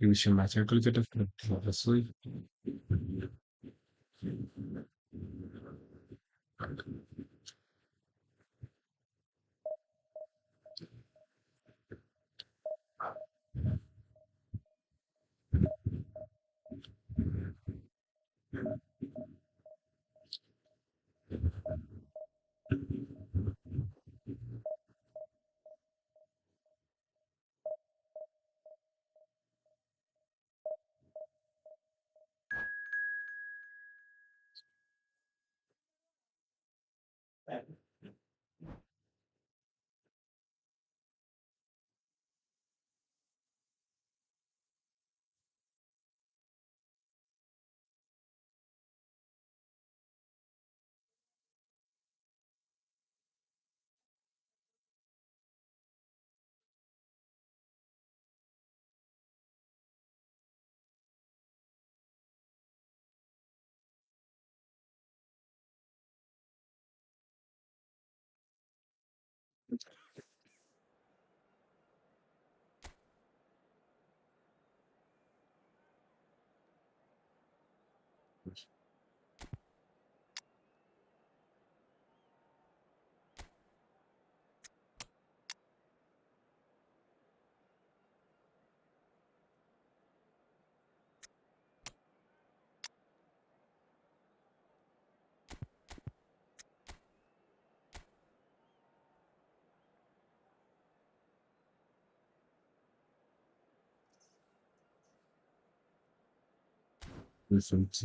Division match ആയിട്ട് കളിച്ചിട്ട് രസമായി.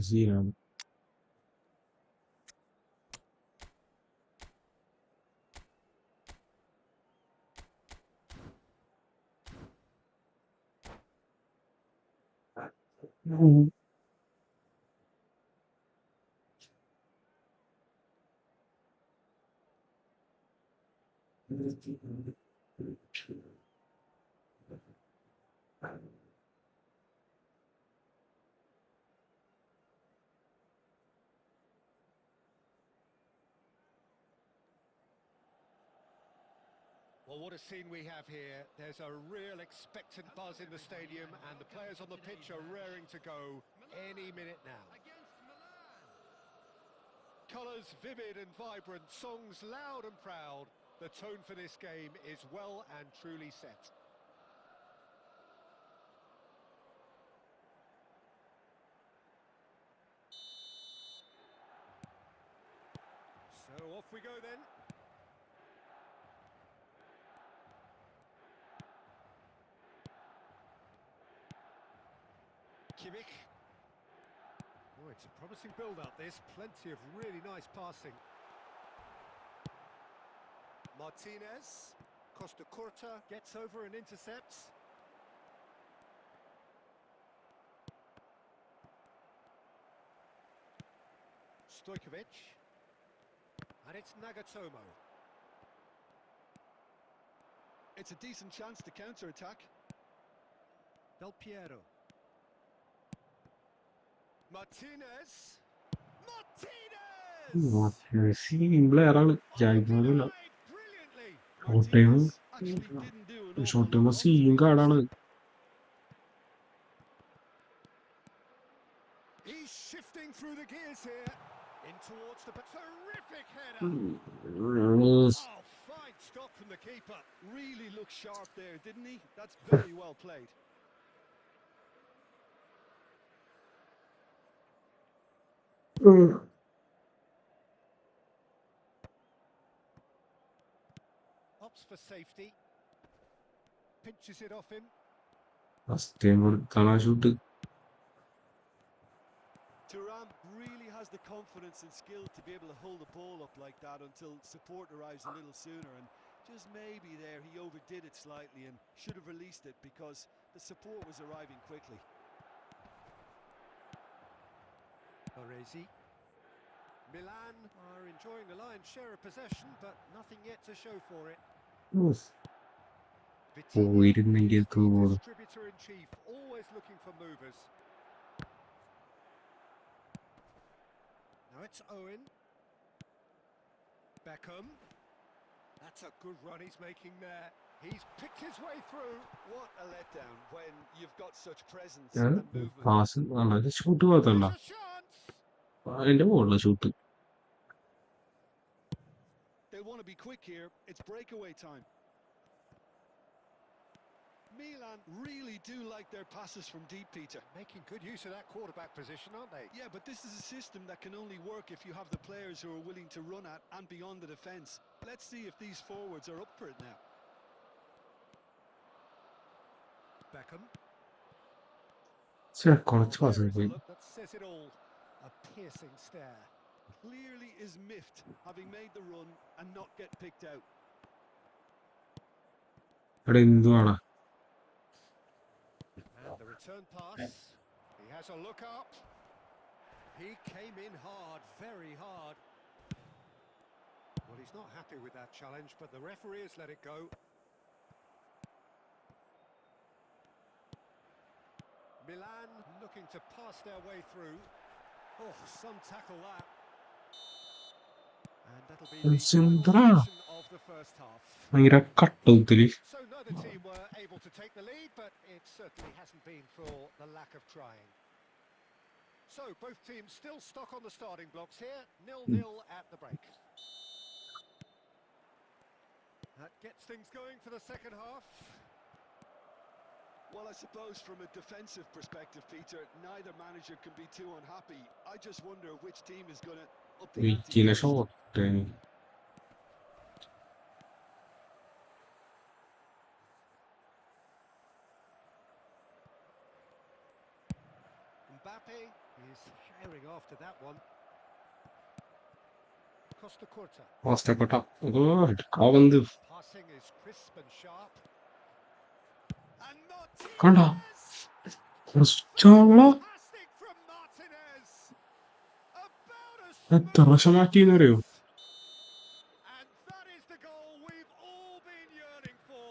ചെയ്യാം. Well, what a scene we have here. There's a real expectant buzz in the stadium, and the players on the pitch are raring to go any minute now. Colours vivid and vibrant, songs loud and proud. The tone for this game is well and truly set. So off we go then. Kimmich. Oh, it's a promising build-up this. Plenty of really nice passing. Martinez. Costa Curta gets over and intercepts. Stojkovic. And it's Nagatomo. It's a decent chance to counter-attack. Del Piero. Martinez. Martinez! Simple ആറാണ് ജായിക്കുന്നില്ല. Denied brilliantly. Short time Martinez actually didn't do an awful short time lot onto സീയും the കാർഡാണ്. post. He's shifting through the gears here. In towards the terrific header. Oh, fine stop from the keeper. Really looked sharp there, didn't he? That's very well played. Opts for safety. Pinches it off him. First time കൊടുത്താണ് shoot. Thuram really has the confidence and skill to be able to hold the ball up like that until support arrives a little sooner, and just maybe there he overdid it slightly and should have released it because the support was arriving quickly. Baresi. Milan are enjoying the lion's share of possession, but nothing yet to show for it. Vitinha പോയിരുന്നെങ്കിൽ is the തോന്നുന്നു. distributor-in-chief, always looking for movers. Now it's Owen. Beckham. That's a good run he's making there. He's picked his way through. What a letdown when you've got such presence ഞാൻ and movement. Pass വളരെ shoot പോകത്തല്ല There's a chance. അതിന്റെ മുകളിലെ shoot They want to be quick here. It's breakaway time. Milan really do like their passes from deep, Peter. Making good use of that quarterback position, aren't they? Yeah, but this is a system that can only work if you have the players who are willing to run at and beyond the defence. Let's see if these forwards are up for it now. Beckham. കുറച്ച് Oh, pass there is a പോയി look that says it all. A piercing stare. Clearly is miffed, having made the run and not get picked out. അവിടെ എന്തുവാണ് And the return pass. He has a look up. He came in hard, very hard. Well, he's not happy with that challenge, but the referee has let it go. Milan looking to pass their way through. Oh, some tackle that. And that'll be the final possession of the first half. ഭയങ്കര കട്ടൗത്തില് So neither team were able to take the lead, but it certainly hasn't been for the lack of trying. So both teams still stuck on the starting blocks here, 0-0 at the break. That gets things going for the second half. Well, I suppose from a defensive perspective, Peter, neither manager can be too unhappy. I just wonder which team is going to up the ante വിക്കിനെ first. Shot Mbappe is firing after that one. Costa Curta. അവസ്ഥപ്പെട്ട എടുക്കാവന്ത് Passing is crisp and sharp. And കണ്ട Martinez! ചാവള Fantastic from Martinez! About as എത്ര smooth പ്രാവശ്യം മാറ്റിയെന്ന് അറിയോ And that is the goal we've all been yearning for.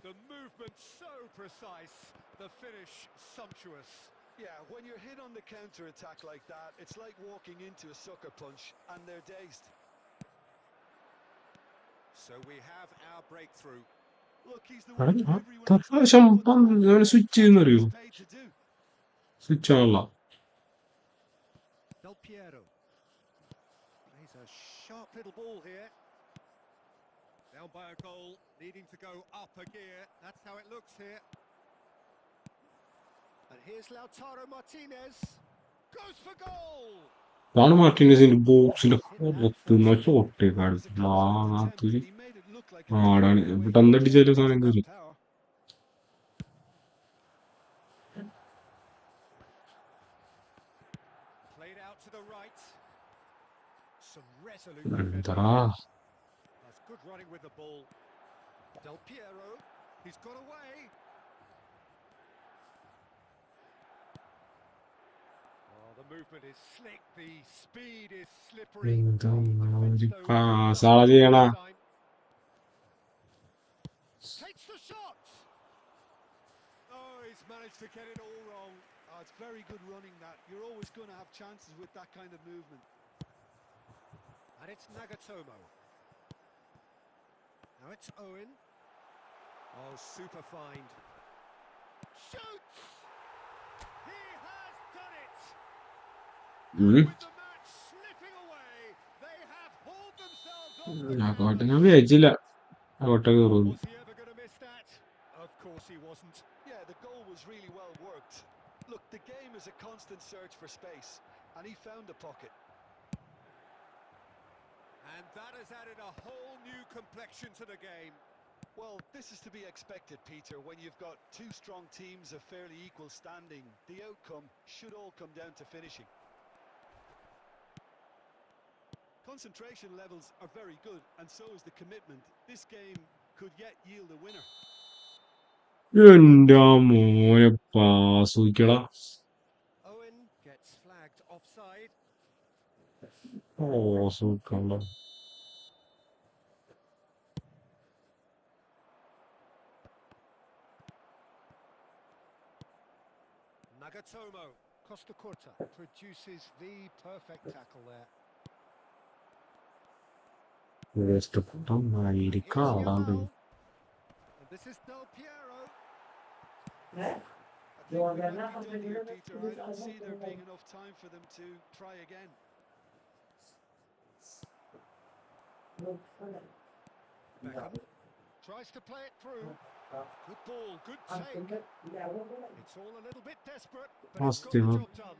The movement so precise, the finish sumptuous. Yeah, when you're hit on the counter-attack like that, it's like walking into a sucker punch and they're dazed. So we have our breakthrough. Look, he's the എടാ one ഞാൻ everyone എത്ര expects പ്രാവശ്യം to put the ball ഞാൻ there. Switch That's ചെയ്യുന്ന what അറിയോ he's paid to do. Switch ആണല്ല Del Piero. Plays a sharp little ball here. Down by a goal, needing to go up a gear. That's how it looks here. And here's Lautaro Martinez. Goes for goal! ഇതാണ് മാർട്ടിനസിന്റെ ബോക്സിന്റെ Hidden out പുറത്തുനിന്ന് first. It ഷോട്ടേക്കാണ് was a confident attempt മാങ്ങാത്തൊരു and he made it look like an ആടാണ് extraordinary way ഇവിടെ to അന്തടിച്ചാലും execute സാധനം that കയറി power. Played out to the right. Some resolute defending. എന്താ That's good running with the ball. Del Piero. He's got away. Oh, the movement is slick. The speed is slippery. എന്താ The defence, ഒരു though, പാസാള not ചെയ്യണ this time. Takes the shot. Oh, he's managed to get it all wrong. Oh, it's very good running that. You're always going to have chances with that kind of movement. And it's Nagatomo. Now it's Owen. Oh, super find. Shoots! He has done it! And with the match slipping away, they have hauled themselves off the അങ്ങോട്ട് canvas. ഞാൻ വിചാരിച്ചില്ല അങ്ങോട്ട് കയറുന്നു Was he ever going to miss that? Of course he wasn't. Yeah, the goal was really well worked. Look, the game is a constant search for space, and he found the pocket. And that has added a whole new complexion to the game. Well, this is to be expected, Peter, when you've got two strong teams of fairly equal standing. The outcome should all come down to finishing. Concentration levels are very good, and so is the commitment. This game could yet yield a winner. എന്റെ മോനെ പാസൂക്കടാ Owen gets flagged offside. Oh സൂക്കണ്ട Nagatomo. Costa Curta produces the perfect tackle there. ഇഷ്ടപ്പെട്ട And here's ആയിരിക്കാം Yamal. This is Del Piero. I think we might be done here, Peter. I don't see there being enough time for them to try again. Beckham tries to play it through. Good ball, good take. It's all a little bit desperate, but it's got the Hastimo. job done.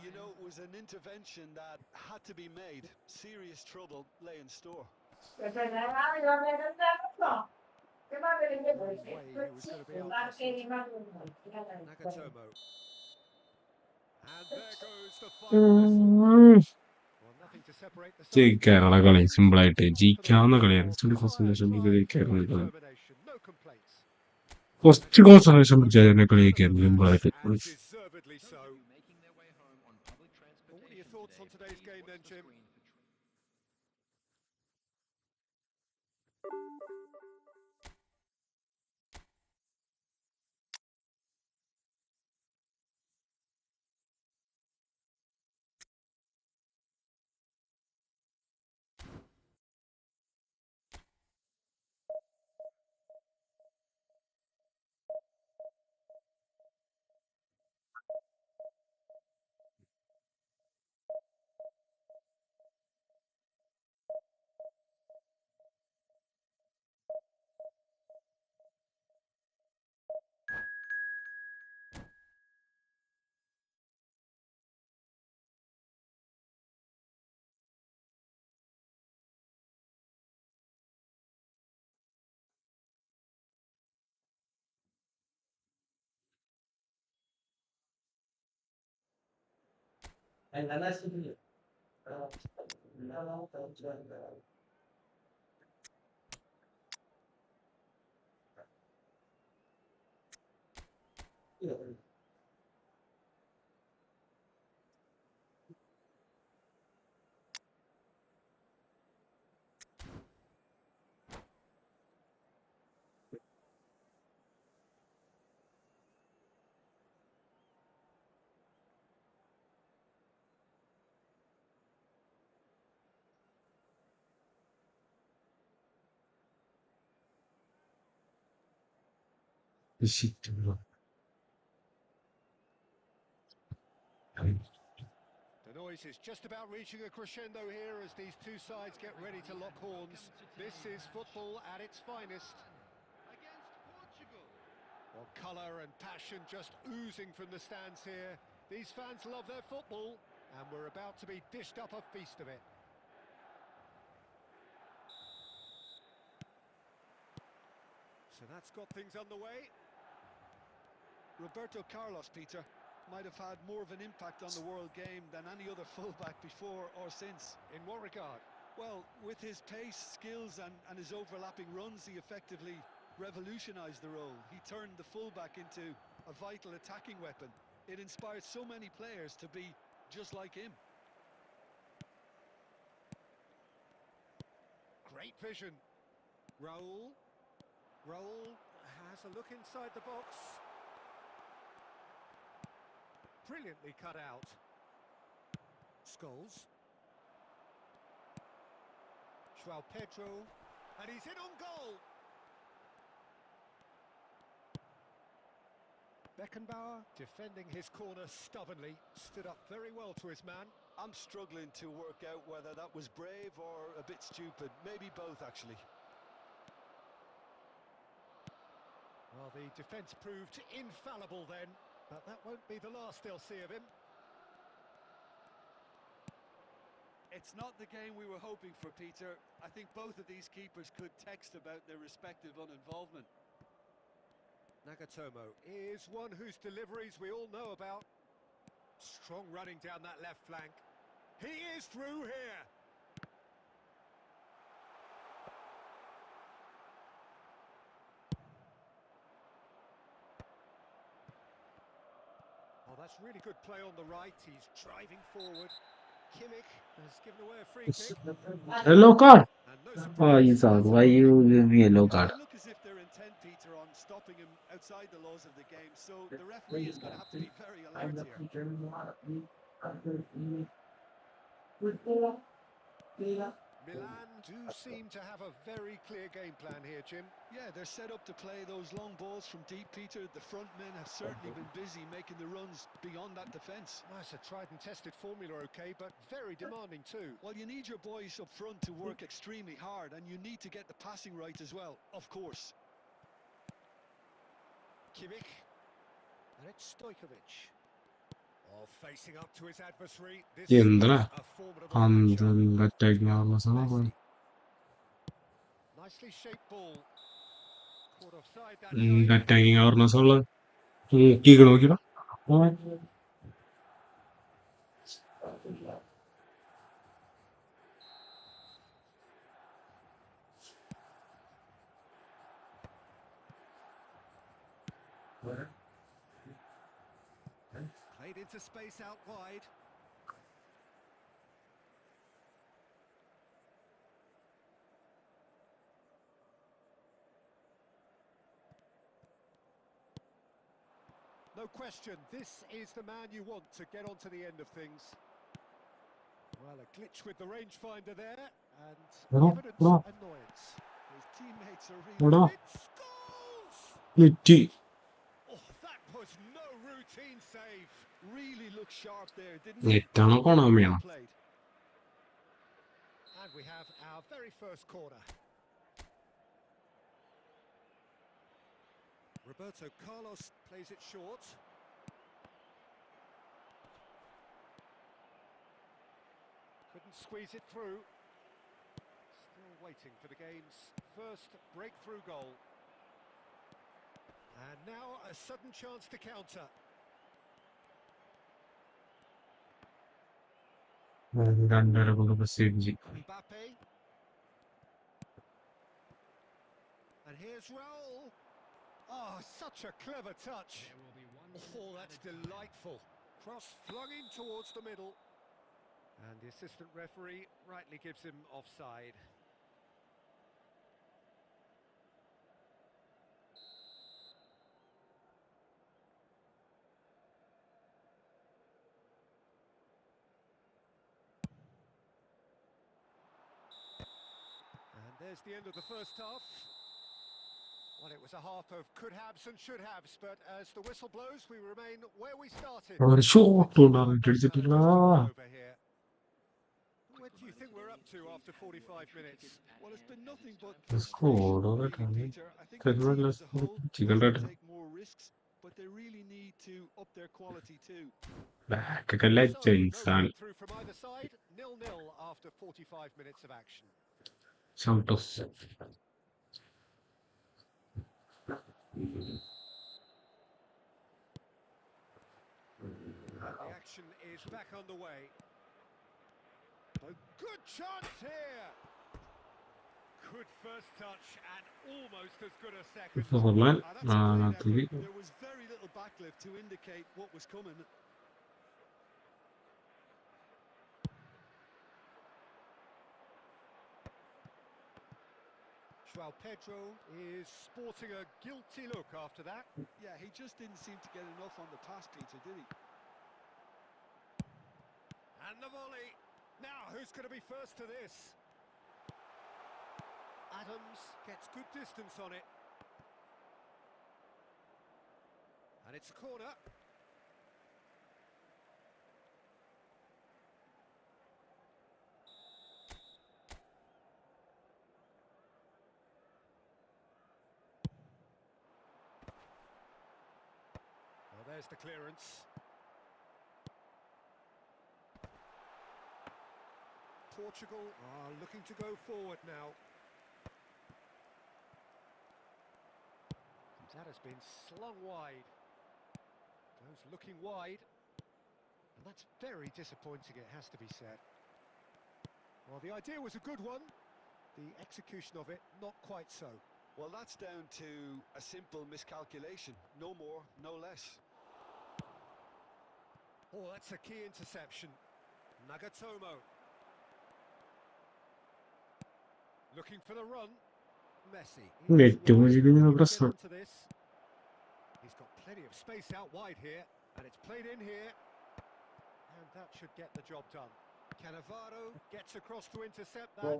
You know, it was an intervention that had to be made. Serious trouble lay in store. No way he was going to be out-muscled. Nagatomo. And there goes the final whistle. Well, nothing to separate the sides now. ജയിക്കാനുള്ള കളി Really simple strong ആയിട്ട് result for the ജയിക്കാവുന്ന boys. കളിയാണ് Well, കുറച്ചുകൂടി quiet concentration pride, ജയിക്കാവുന്ന real കളി determination, no complaints. കുറച്ച് And he's concentration put പിടിച്ചാൽ him തന്നെ കളി man of the ജയിക്കായിരുന്നു സിമ്പിൾ match, ആയിട്ട് and deservedly so. Well, what are your thoughts on today's game then, Jim? The noise is just about reaching a crescendo here as these two sides get ready to lock horns. This is football at its finest. Against Portugal. Well, colour and passion just oozing from the stands here. These fans love their football, and we're about to be dished up a feast of it. So that's got things underway. Roberto Carlos, Peter, might have had more of an impact on the world game than any other fullback before or since. In what regard? Well, with his pace, skills and his overlapping runs, he effectively revolutionised the role. He turned the fullback into a vital attacking weapon. It inspired so many players to be just like him. Great vision. Raul has a look inside the box. Brilliantly cut out. Scholes. João Pedro. And he's in on goal. Beckenbauer defending his corner stubbornly. Stood up very well to his man. I'm struggling to work out whether that was brave or a bit stupid. Maybe both, actually. Well, the defence proved infallible then, but that won't be the last they'll see of him. It's not the game we were hoping for, Peter. I think both of these keepers could text about their respective uninvolvement. Nagatomo is one whose deliveries we all know about. Strong running down that left flank. He is through here. Oh, that's really good play on the right. He's driving forward. Kimmich has given away a free kick. Yellow card. And no Oh, surprise, Isaac, that's a why you booking. give me yellow It card? doesn't look as if they're intent, Peter, on stopping him outside the laws of the game, so the referee is going to have to be very alert here. Milan do seem to have a very clear game plan here, Jim. Yeah, they're set up to play those long balls from deep, Peter. The front men have certainly been busy making the runs beyond that defence. That's a tried and tested formula, okay, but very demanding too. Well, you need your boys up front to work extremely hard, and you need to get the passing right as well, of course. Kimmich. And it's Stojkovic. Oh, facing up to his adversary. This is എന്തിനാ a formidable matchup. Attacking ആവുന്ന സമയം Messi. Nicely shaped ball. Caught offside that time. Attacking ആവുന്ന സമയം നോക്കിക്കണം Played into space out wide. No question, this is the man you want to get onto the end of things. Well, a glitch with the rangefinder there, and evident annoyance. His teammates are really... It scores! നെറ്റി Oh, that was no routine save. Really looked sharp there, didn't he? നെറ്റാണോ കൊണാമിയാണോ Well played. And we have our very first corner. Roberto Carlos plays it short. Couldn't squeeze it through. Still waiting for the game's first breakthrough goal. And now a sudden chance to counter. രണ്ടര കൊണ്ട് പ്രസിദ്ധി Mbappe. And here's Raul. Oh, such a clever touch. Oh, that's delightful. Cross flung in towards the middle. And the assistant referee rightly gives him offside. And there's the end of the first half. Well, it was a half of could-haves and should-haves, but as the whistle blows, we remain where we started. ഒരു shot ഉണ്ടാകും അടിച്ചിട്ടില്ല Over here. What do you think we're up to after 45 minutes? Well, it's been nothing but Score, frustration, all really, right, Peter. I think the Federal team as a whole chicken wants to red. take more risks, but they really need to up their quality too. ബാക്കൊക്കെ So, no legends ആണ് breakthrough from either side. 0-0 after 45 minutes of action. ഷൗട്ടോ The action is back underway. A good chance here. Good first touch and almost as good a second. Forman That's a great നാട്ടിൽ effort. There was very little backlift to indicate what was coming. João Pedro is sporting a guilty look after that. Yeah, he just didn't seem to get enough on the pass, Peter, did he? And the volley. Now, who's going to be first to this? Adams gets good distance on it. And it's a corner. Well, there's the clearance. Portugal are looking to go forward now. That has been slung wide. Goes looking wide. And that's very disappointing, it has to be said. Well, the idea was a good one. The execution of it, not quite so. Well, that's down to a simple miscalculation. No more, no less. Oh, that's a key interception. Nagatomo. Looking for the run. Messi. ഏറ്റവും വലിയ പ്രശ്നം He's got plenty of space out wide here, and it's played in here, and that should get the job done. Cannavaro gets across to intercept that.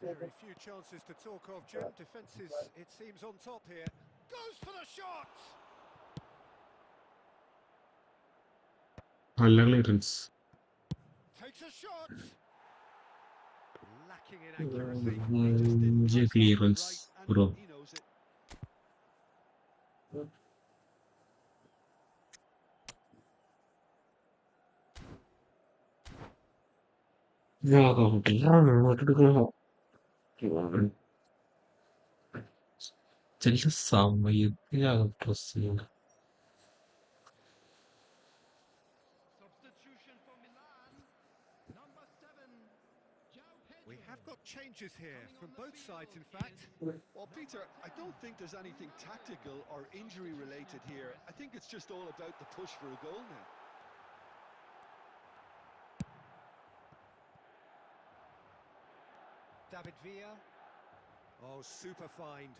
Very few chances to talk of, Jim. Defences, it seems, on top here. Goes for the shot! നല്ല clearance. Takes a shot! Lacking in accuracy. He just didn't touch that one clearance right, and bro. he knows it. ചില സമയത്തിനകം press ചെയ്യുന്നത്. We have got changes here from both sides, in fact. Well, Peter, I don't think there's anything tactical or injury related here. I think it's just all about the push for a goal now. David Villa. Oh, super find.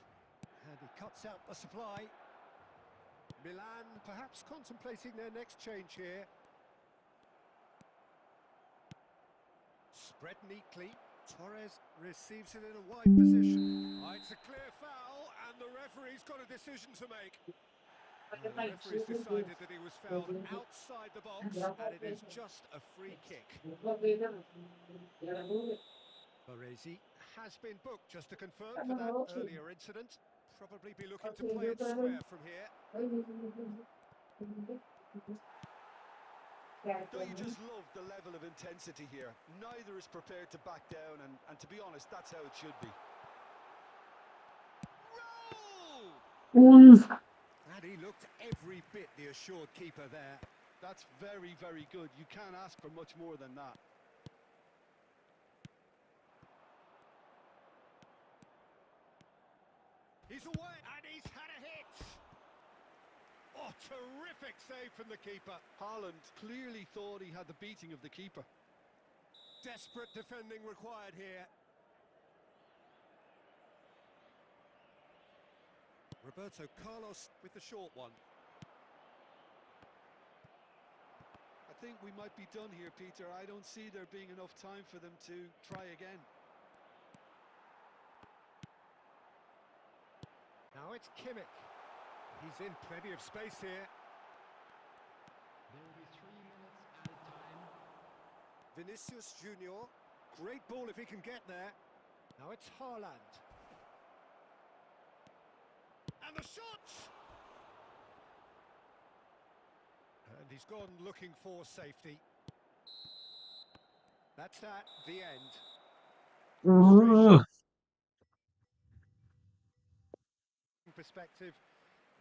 And he cuts out the supply. Milan perhaps contemplating their next change here. Spread neatly. Torres receives it in a wide position. Oh, it's a clear foul, and the referee's got a decision to make. The referee's decided that he was fouled outside the box, and it is just a free kick. Baresi has been booked, just to confirm, for that earlier incident. Probably be looking to play it square from here. Don't you just love the level of intensity here? Neither is prepared to back down, and to be honest, that's how it should be. Roll! And he looked every bit the assured keeper there. That's very, very good. You can't ask for much more than that. He's away, and he's had a hit! Oh, terrific save from the keeper. Haaland clearly thought he had the beating of the keeper. Desperate defending required here. Roberto Carlos with the short one. I think we might be done here, Peter. I don't see there being enough time for them to try again. Now it's Kimmich. He's in plenty of space here. There will be 3 minutes added time. Vinicius Junior. Great ball if he can get there. Now it's Haaland. And the shot! And he's gone looking for safety. That's that, the end. Perspective,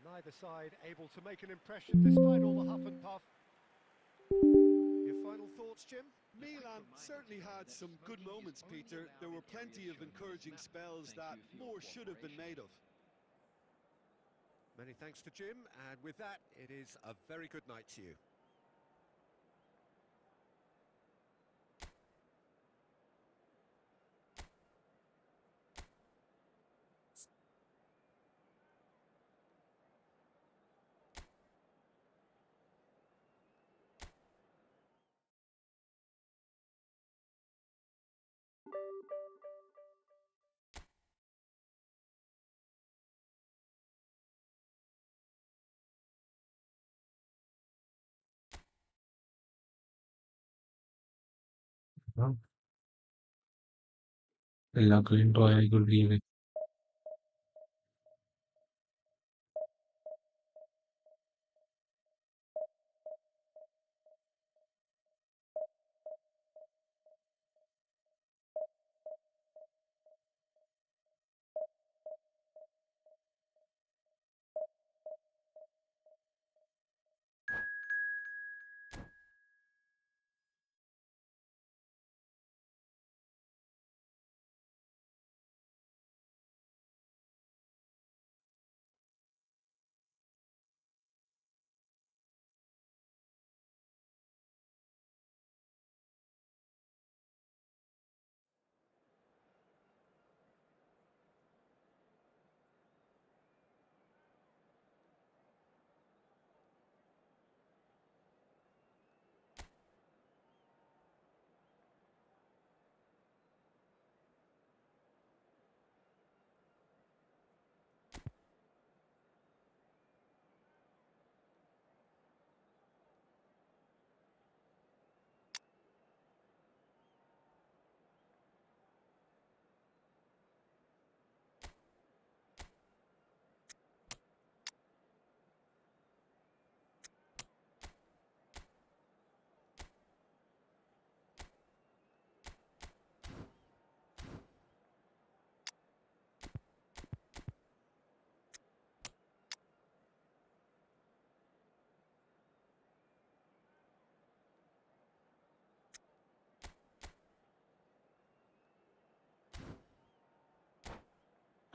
neither side able to make an impression despite all the huff and puff. Your final thoughts, Jim? Milan certainly had some good moments, Peter. There were plenty of encouraging spells that more should have been made of. Many thanks to Jim, and with that, it is a very good night to you. എല്ലാ കളിയും draw ആയിക്കൊണ്ടിരിക്കുന്നത്.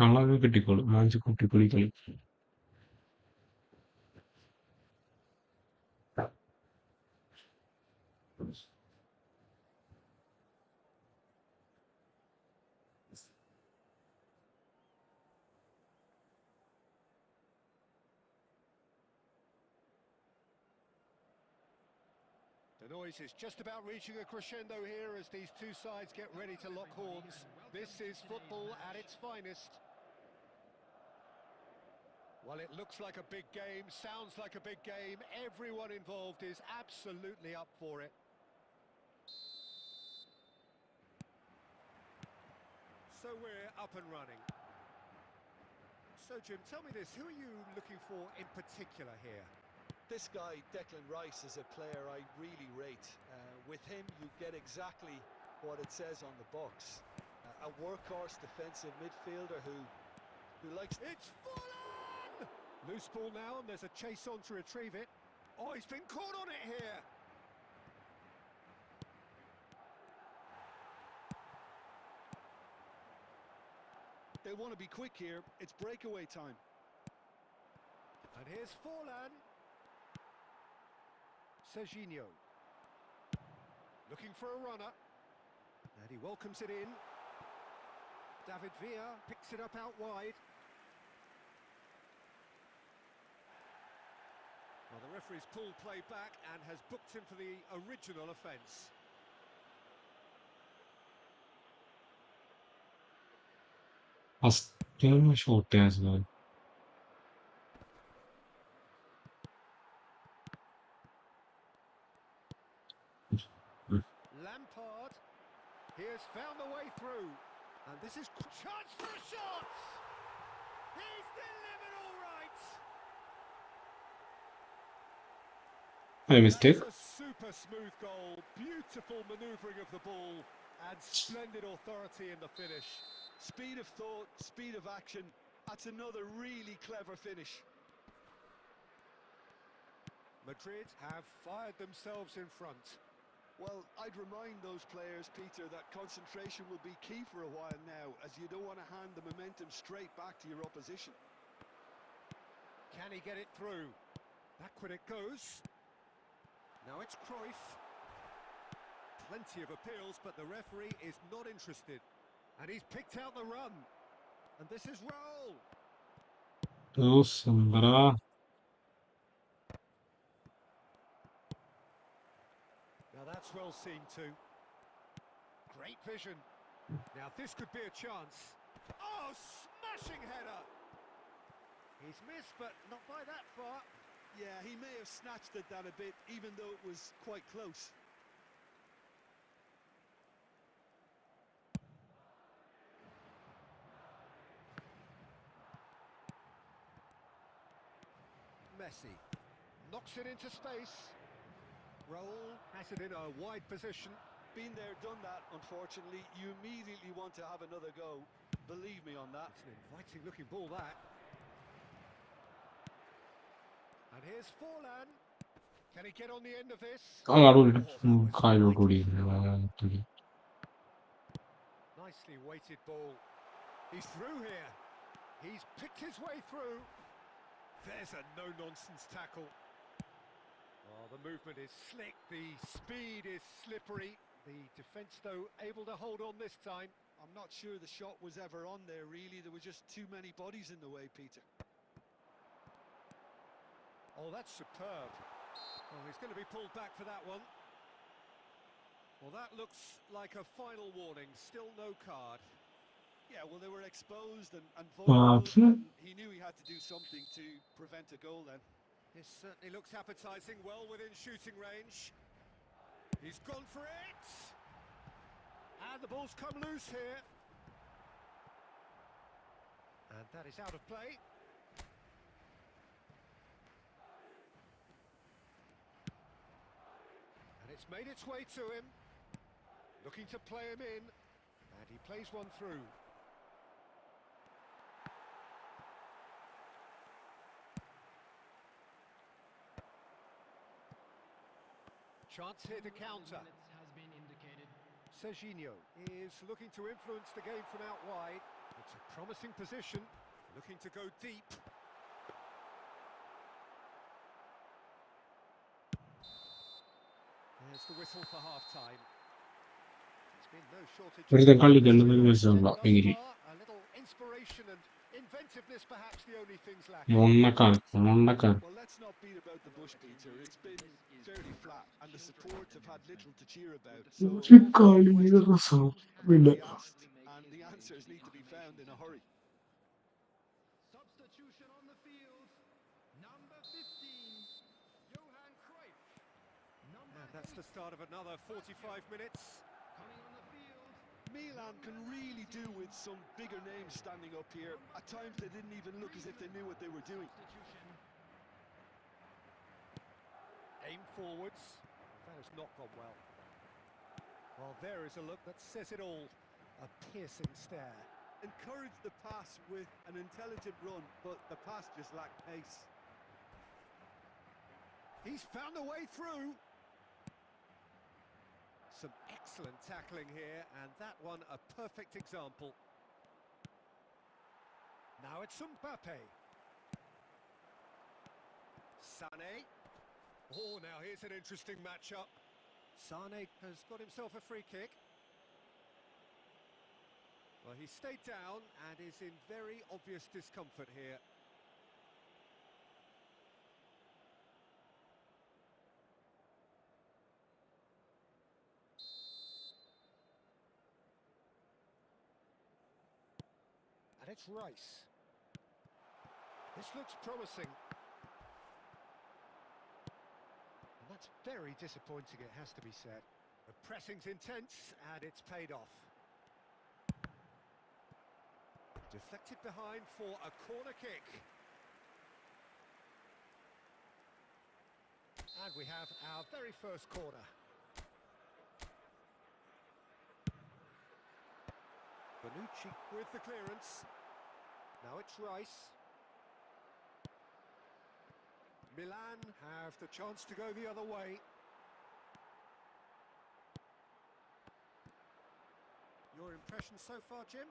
നമ്മളൊക്കെ കിട്ടിക്കോളും മാഞ്ചി കുട്ടിപ്പൊളി കളി. The noise is just about reaching a crescendo here as these two sides get ready to lock horns. This is football at its finest. Well, it looks like a big game, sounds like a big game. Everyone involved is absolutely up for it. So we're up and running. So, Jim, tell me this, who are you looking for in particular here? This guy, Declan Rice, is a player I really rate. With him, you get exactly what it says on the box. A workhorse defensive midfielder who likes... It's fallen! Loose ball now, and there's a chase on to retrieve it. Oh, he's been caught on it here. They want to be quick here. It's breakaway time. And here's Forlan. Serginho. Looking for a runner. And he welcomes it in. David Villa picks it up out wide. Well, the referee's pulled play back and has booked him for the original offence. First shot ആയിരുന്നു. Lampard. He has found the way through. And this is chance for a shot! He's delivered all right! A mistake. That's a super smooth goal, beautiful manoeuvring of the ball, and splendid authority in the finish. Speed of thought, speed of action. That's another really clever finish. Madrid have fired themselves in front. Well, I'd remind those players, Peter, that concentration will be key for a while now, as you don't want to hand the momentum straight back to your opposition. Can he get it through? Backward it goes. Now it's Cruyff. Plenty of appeals, but the referee is not interested. And he's picked out the run. And this is Raul. Oh, Sambara. Now that's well seen too. Great vision. Now this could be a chance. Oh, smashing header! He's missed, but not by that far. Yeah, he may have snatched it down a bit, even though it was quite close. Messi knocks it into space. Raul has it in a wide position. Been there, done that, unfortunately. You immediately want to have another go. Believe me on that. It's an inviting looking ball, that. And here's Forlan. Can he get on the end of this? Nicely weighted ball. He's through here. He's picked his way through. There's a no-nonsense tackle. Oh, the movement is slick, the speed is slippery. The defence, though, able to hold on this time. I'm not sure the shot was ever on there, really. There were just too many bodies in the way, Peter. Oh, that's superb. Oh, he's going to be pulled back for that one. Well, that looks like a final warning. Still no card. Yeah, well, they were exposed and vulnerable, and he knew he had to do something to prevent a goal then. This certainly looks appetising, well within shooting range. He's gone for it! And the ball's come loose here. And that is out of play. And it's made its way to him. Looking to play him in. And he plays one through. Chance here to counter. Has been indicated. Serginho is looking to influence the game from out wide. It's a promising position, looking to go deep. There's the whistle for half-time. There's been no shortage of ഇവിടുത്തെ കളി goals കണ്ടത് thus രസമുള്ള എങ്കിൽ far. A little inspiration and inventiveness, perhaps the only things lacking. മുണ്ണക്കാൻ മുണ്ണക്കാൻ Well, let's not beat about the bush, Peter. It's been fairly flat, and the support have had little to cheer about. So an ഒരു awful lot of കളി questions രസമില്ല will be asked, and the answers need to be found in a hurry. Substitution on the field. Number 15, Johan Cruyff. Number And that's the start of another 45 minutes. coming on the field. Milan can really do with some bigger names standing up here. At times they didn't even look as if they knew what they were doing. Substitution. Aim forwards. That has not gone well. Well, there is a look that says it all. A piercing stare. Encouraged the pass with an intelligent run, but the pass just lacked pace. He's found a way through. Some excellent tackling here, and that one a perfect example. Now it's Mbappe. Sané. Oh, now here's an interesting matchup. Sané has got himself a free kick. Well, he stayed down and is in very obvious discomfort here. And it's Rice. This looks promising. And that's very disappointing, it has to be said. The pressing's intense and it's paid off. Deflected behind for a corner kick. And we have our very first corner. Bonucci with the clearance. Now it's Rice. Milan have the chance to go the other way. Your impression so far, Jim?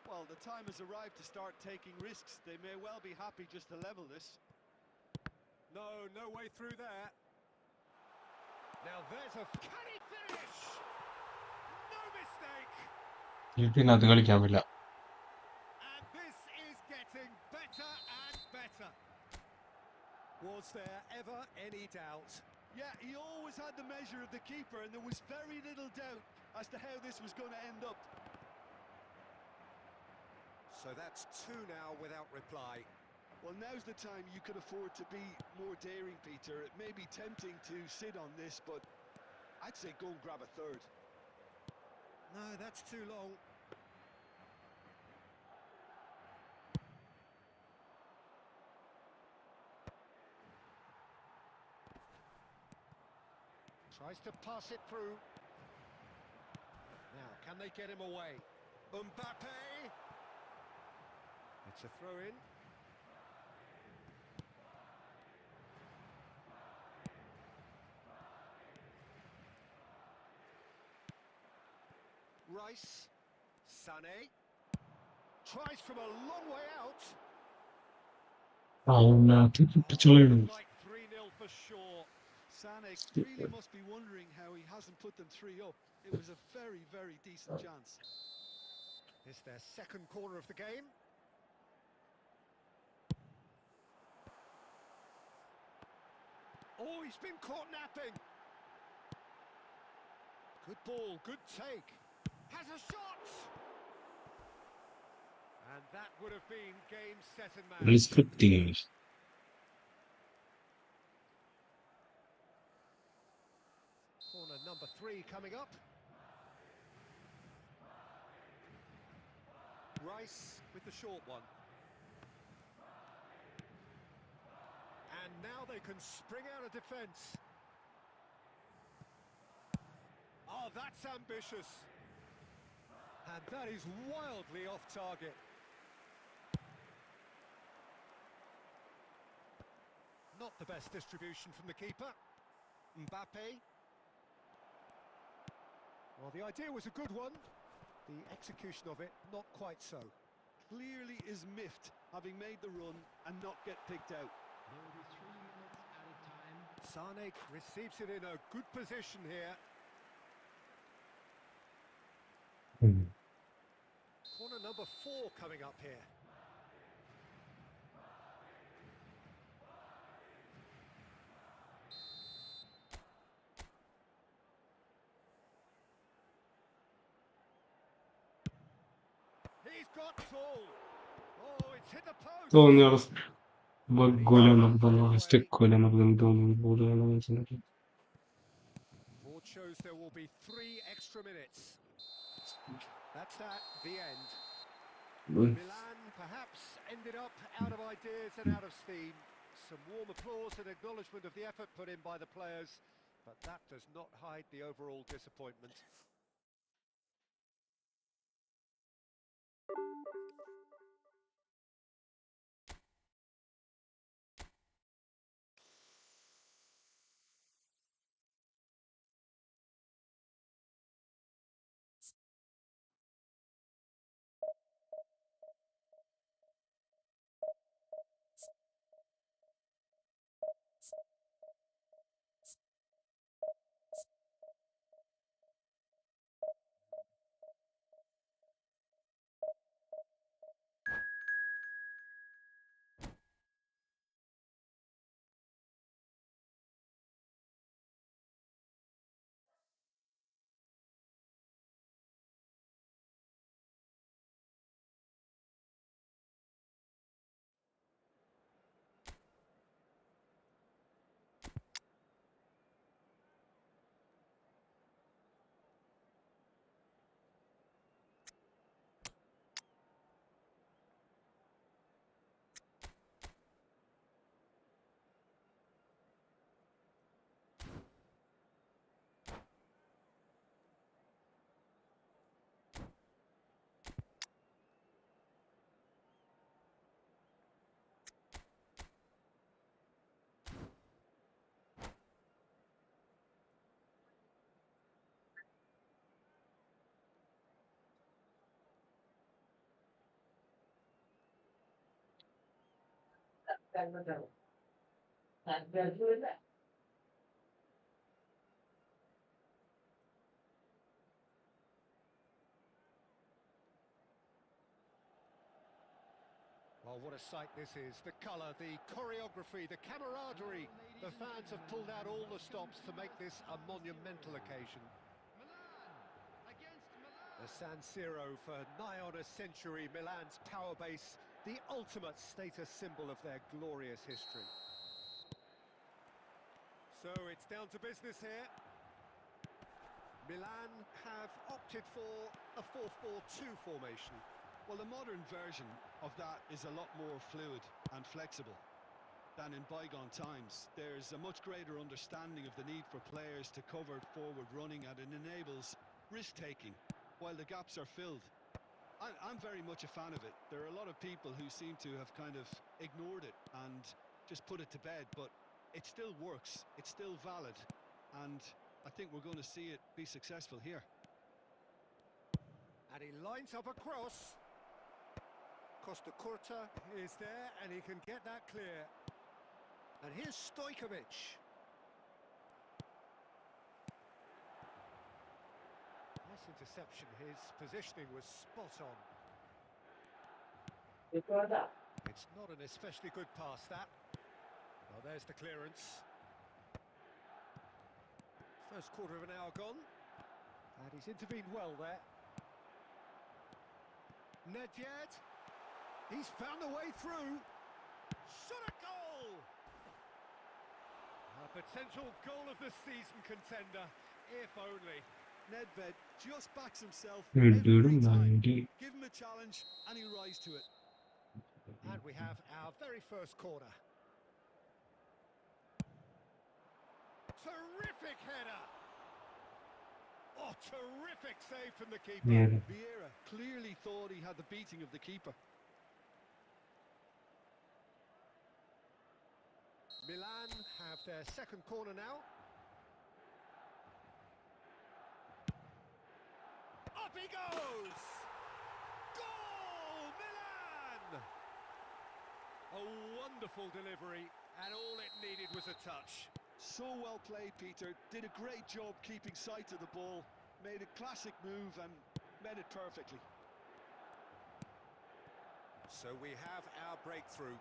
Well, the time has arrived to start taking risks. They may well be happy just to level this. No way through there. Now there's a... Can he finish? No mistake! ഇതിനകത്ത് കളിക്കാൻ പറ്റില്ല. And this is getting better and better. Was there ever any doubt? Yeah, he always had the measure of the keeper, and there was very little doubt as to how this was going to end up. So that's two now without reply. Well, now's the time you could afford to be more daring, Peter. It may be tempting to sit on this, but I'd say go and grab a third. No, that's too long. Tries to pass it through. Now, can they get him away? Mbappe! It's a throw-in. Rice. Sané. Tries from a long way out. അതിനകത്ത് പൊട്ടിച്ചോളണം. Like 3-0 for sure. Sané really must be wondering how he hasn't put them 3 up. It was a very, very decent chance. It's their second corner of the game. Oh, he's been caught napping. Good ball, good take. Has a shot! And that would have been game, set and match. Scripting. Corner number 3 coming up. Rice with the short one. And now they can spring out of defence. Oh, that's ambitious. And that is wildly off target. Not the best distribution from the keeper. Mbappe. Well, the idea was a good one. The execution of it, not quite so. clearly is miffed, having made the run and not get picked out. There will be 3 minutes added time. Sane receives it in a good position here. Corner number 4 coming up here. He's got tall. Oh, it's hit the post. Oynuyoruz. Bak gol anladım. İşte gol anladım. Board shows there will be 3 extra minutes. That's that, the end. Milan perhaps ended up out of ideas and out of steam. Some warm applause and acknowledgement of the effort put in by the players, but that does not hide the overall disappointment. Well, what a sight this is. The colour, the choreography, the camaraderie. The fans have pulled out all the stops to make this a monumental occasion. Milan against Milan. The San Siro for nigh on a century, Milan's power base, the ultimate status symbol of their glorious history. So it's down to business here. Milan have opted for a 4-4-2 formation. Well, the modern version of that is a lot more fluid and flexible than in bygone times. There's a much greater understanding of the need for players to cover forward running, and it enables risk-taking while the gaps are filled. I'm very much a fan of it. There are a lot of people who seem to have kind of ignored it and just put it to bed, but it still works, it's still valid, and I think we're going to see it be successful here. And he lines up a cross. Costa Curta is there, and he can get that clear. And here's Stojkovic. Nice interception. His positioning was spot on. It's not an especially good pass, that. Well, there's the clearance. First quarter of an hour gone. And he's intervened well there. Nedved. He's found a way through. Shot a goal! A potential goal of the season contender, if only. Nedved just backs himself Öldürüm every time. ben. Give him a challenge and he'll rise to it. And we have our very first corner. Terrific header! Oh, terrific save from the keeper. Yeah. Vieira clearly thought he had the beating of the keeper. Milan have their second corner now. Up he goes! Goal! Milan! A wonderful delivery, and all it needed was a touch. So well played, Peter. Did a great job keeping sight of the ball. Made a classic move and met it perfectly. So we have our breakthrough.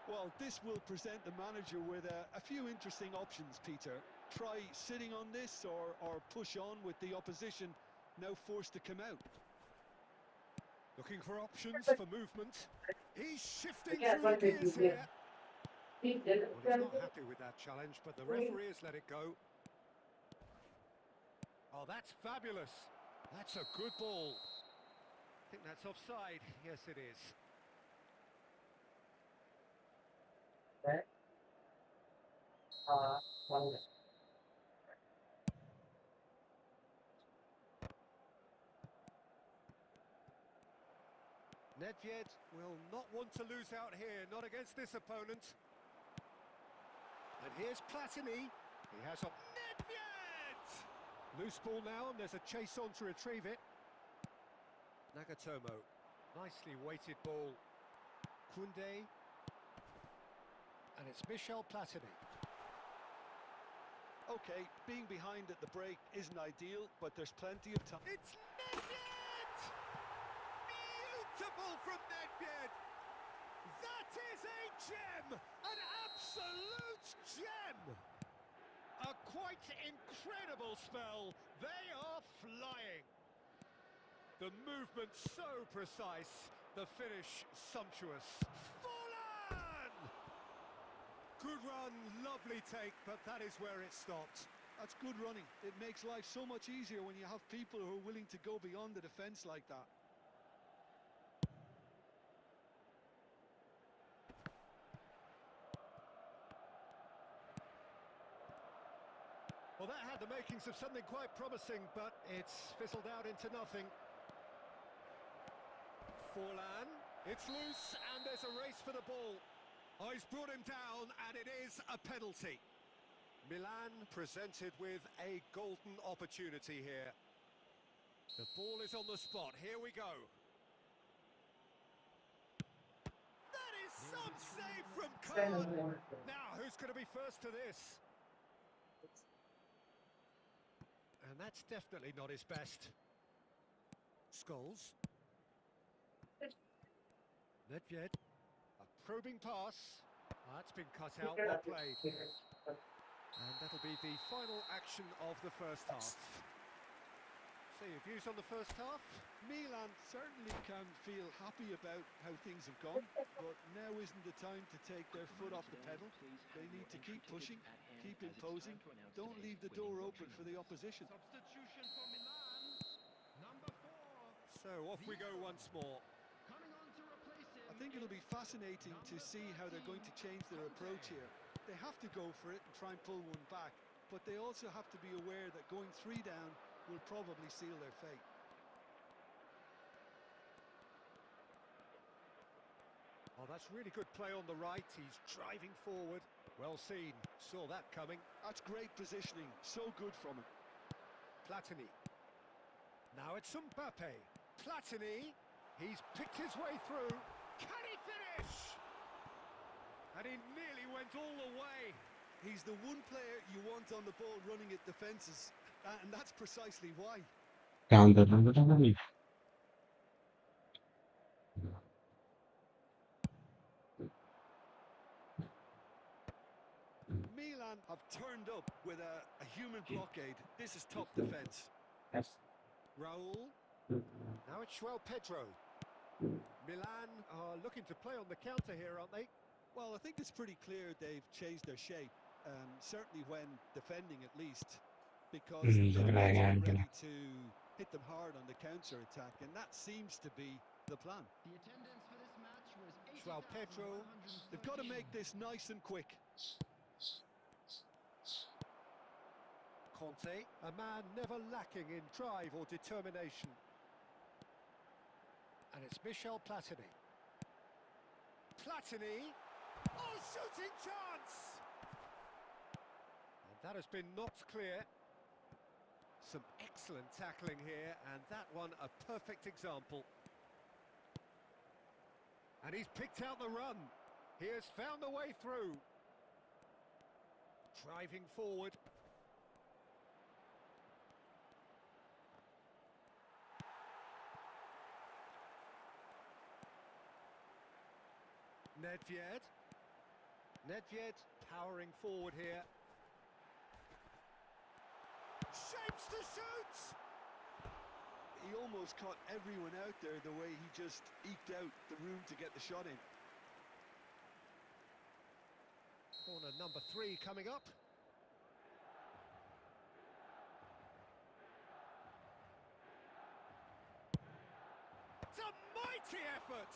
Well, this will present the manager with a few interesting options, Peter. Try sitting on this or push on with the opposition now forced to come out. Looking for options for movement. He's shifting through the gears here. Well, he's not happy with that challenge, but the referee has let it go. Oh, that's fabulous. That's a good ball. I think that's offside. Yes, it is. Nedved will not want to lose out here, not against this opponent. And here's Platini. He has a... Nedved! Loose ball now, and there's a chase on to retrieve it. Nagatomo. Nicely weighted ball. Koundé. And it's Michel Platini. Okay, being behind at the break isn't ideal, but there's plenty of time. It's Nedved! Beautiful from Nedved! That is a gem! An absolute gem! A quite incredible spell. They are flying. The movement so precise, the finish sumptuous. Fallen! Good run, lovely take, but that is where it stopped. That's good running. It makes life so much easier when you have people who are willing to go beyond the defence like that. Well, that had the makings of something quite promising, but it's fizzled out into nothing. Forlan, it's loose, and there's a race for the ball. Oh, he's brought him down, and it is a penalty. Milan presented with a golden opportunity here. The ball is on the spot. Here we go. That is some save from Khan. Now, who's going to be first to this? And that's definitely not his best. Scholes. Nedved. A probing pass. That's been cut out, well played. And that'll be the final action of the first half. So your views on the first half? Milan certainly can feel happy about how things have gone, but now isn't the time to take their foot off the pedal. They need to keep pushing, keep imposing, don't leave the door open for the opposition. Substitution for Milan. Number 4. So off we go once more. Coming on to replace him. I think it'll be fascinating to see how they're going to change their approach here. They have to go for it and try and pull one back, but they also have to be aware that going 3 down will probably seal their fate. Oh, that's really good play on the right. He's driving forward. Well seen. Saw that coming. That's great positioning. So good from him. Platini. Now it's Mbappe. Platini. He's picked his way through. Can he finish? And he nearly went all the way. He's the one player you want on the ball running at defences, and that's precisely why. Milan have turned up with a human blockade. This is top defence. Raul. Now it's João Pedro. Milan are looking to play on the counter here, aren't they? Well, I think it's pretty clear they've changed their shape, certainly when defending at least, because the midfields are ready to hit them hard on the counter-attack, and that seems to be the plan. The attendance for this match was João Pedro. They've got to make this nice and quick. Conte, a man never lacking in drive or determination. And it's Michel Platini. Platini. Oh, shooting chance! And that has been knocked clear. Some excellent tackling here, and that one a perfect example. And he's picked out the run. He has found the way through. Driving forward. Nedved. Nedved powering forward here. Shapes to shoot! He almost caught everyone out there the way he just eked out the room to get the shot in. Corner number 3 coming up. It's a mighty effort!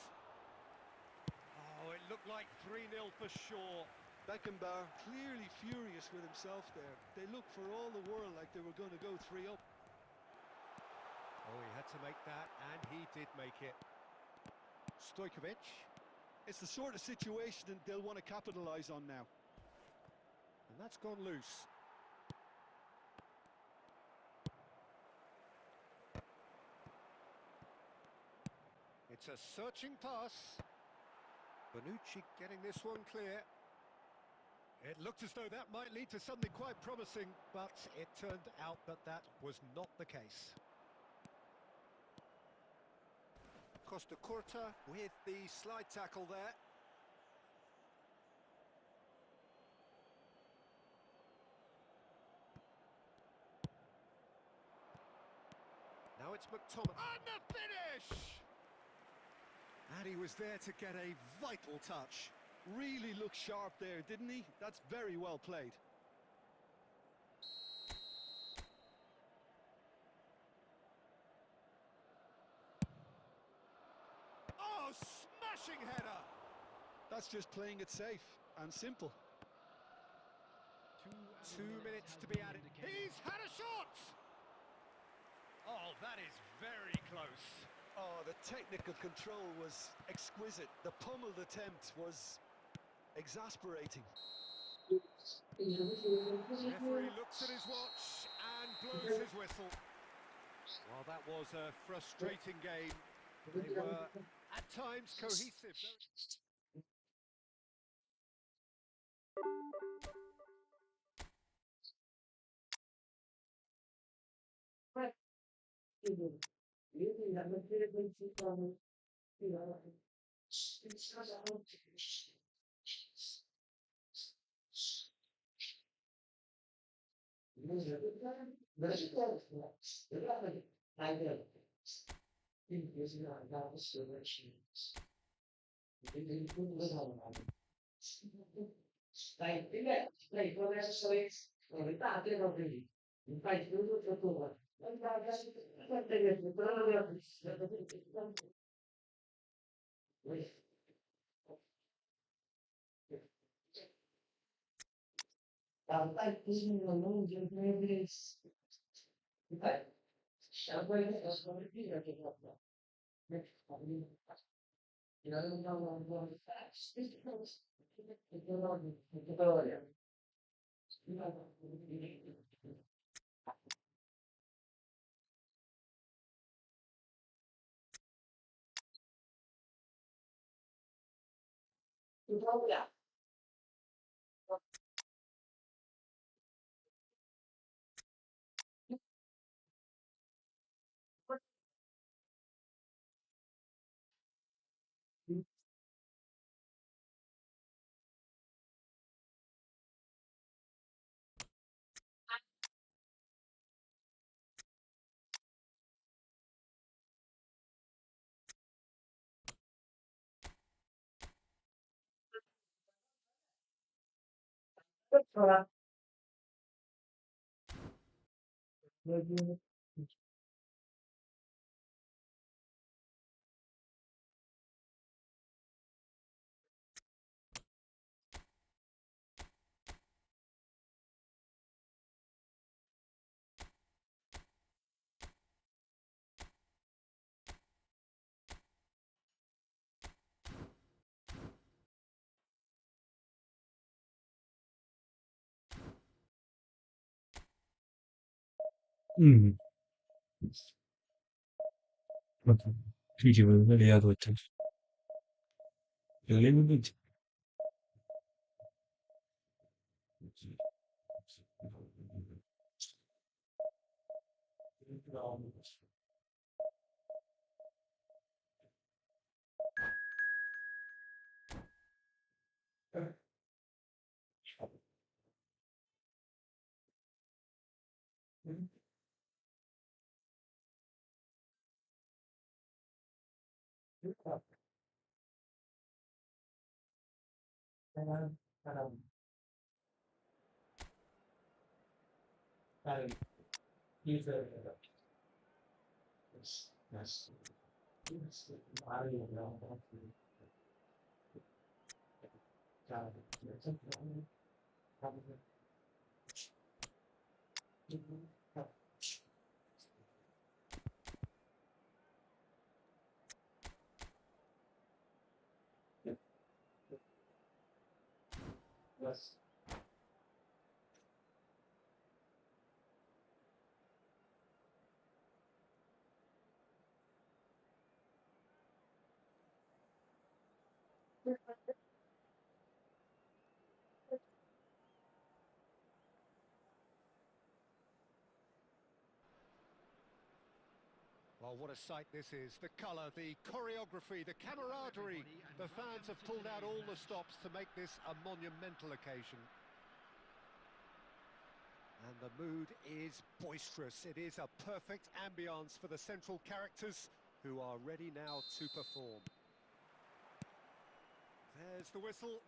Oh, it looked like 3-0 for sure. Beckenbauer clearly furious with himself there. They looked for all the world like they were going to go 3 up. Oh, he had to make that, and he did make it. Stojkovic. It's the sort of situation they'll want to capitalise on now. And that's gone loose. It's a searching pass. Bonucci getting this one clear. It looked as though that might lead to something quite promising, but it turned out that that was not the case. Costa Curta with the slide tackle there. Now it's McTominay. And the finish! And he was there to get a vital touch. Really looked sharp there, didn't he? That's very well played. Oh, smashing header! That's just playing it safe and simple. 2 minutes to be added. He's had a shot! Oh, that is very close. Oh, the technical control was exquisite. The pummeled attempt was exasperating. Referee looks at his watch and blows his whistle. Well, that was a frustrating game. They were, at times, cohesive. Fici, volevo vedere la doccia. Well, what a sight this is. The colour, the choreography, the camaraderie. The fans have pulled out all the stops to make this a monumental occasion. And the mood is boisterous. It is a perfect ambience for the central characters who are ready now to perform. There's the whistle.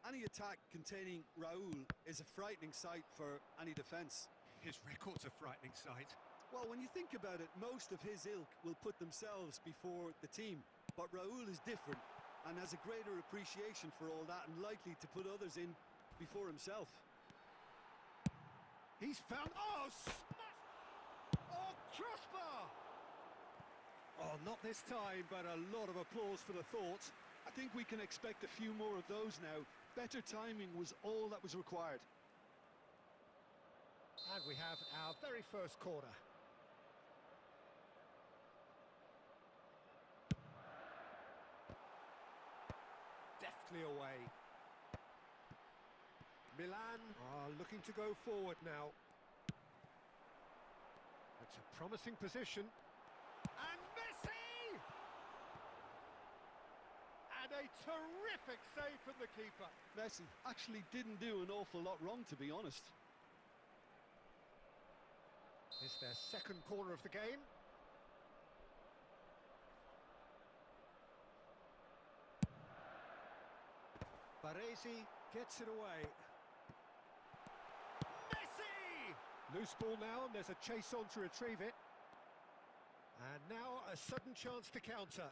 Any attack containing Raul is a frightening sight for any defence. His record's a frightening sight. Well, when you think about it, most of his ilk will put themselves before the team. But Raul is different and has a greater appreciation for all that and likely to put others in before himself. He's found... Oh, smash! Oh, crossbar! Oh, not this time, but a lot of applause for the thought. I think we can expect a few more of those now. Better timing was all that was required. And we have our very first corner. Deftly away. Milan are looking to go forward now. It's a promising position. And Messi! And a terrific save from the keeper. Messi actually didn't do an awful lot wrong, to be honest. It's their second corner of the game. Baresi gets it away. Messi! Loose ball now, and there's a chase on to retrieve it. And now a sudden chance to counter.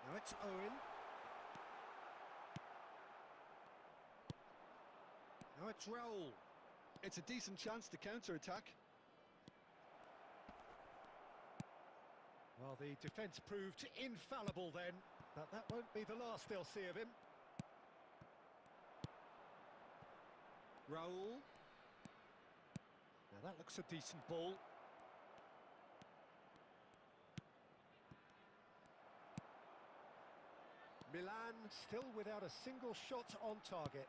Now it's Owen. Now it's Raul. It's a decent chance to counter-attack. Well, the defence proved infallible then, but that won't be the last they'll see of him. Raul. Now that looks a decent ball. Milan still without a single shot on target.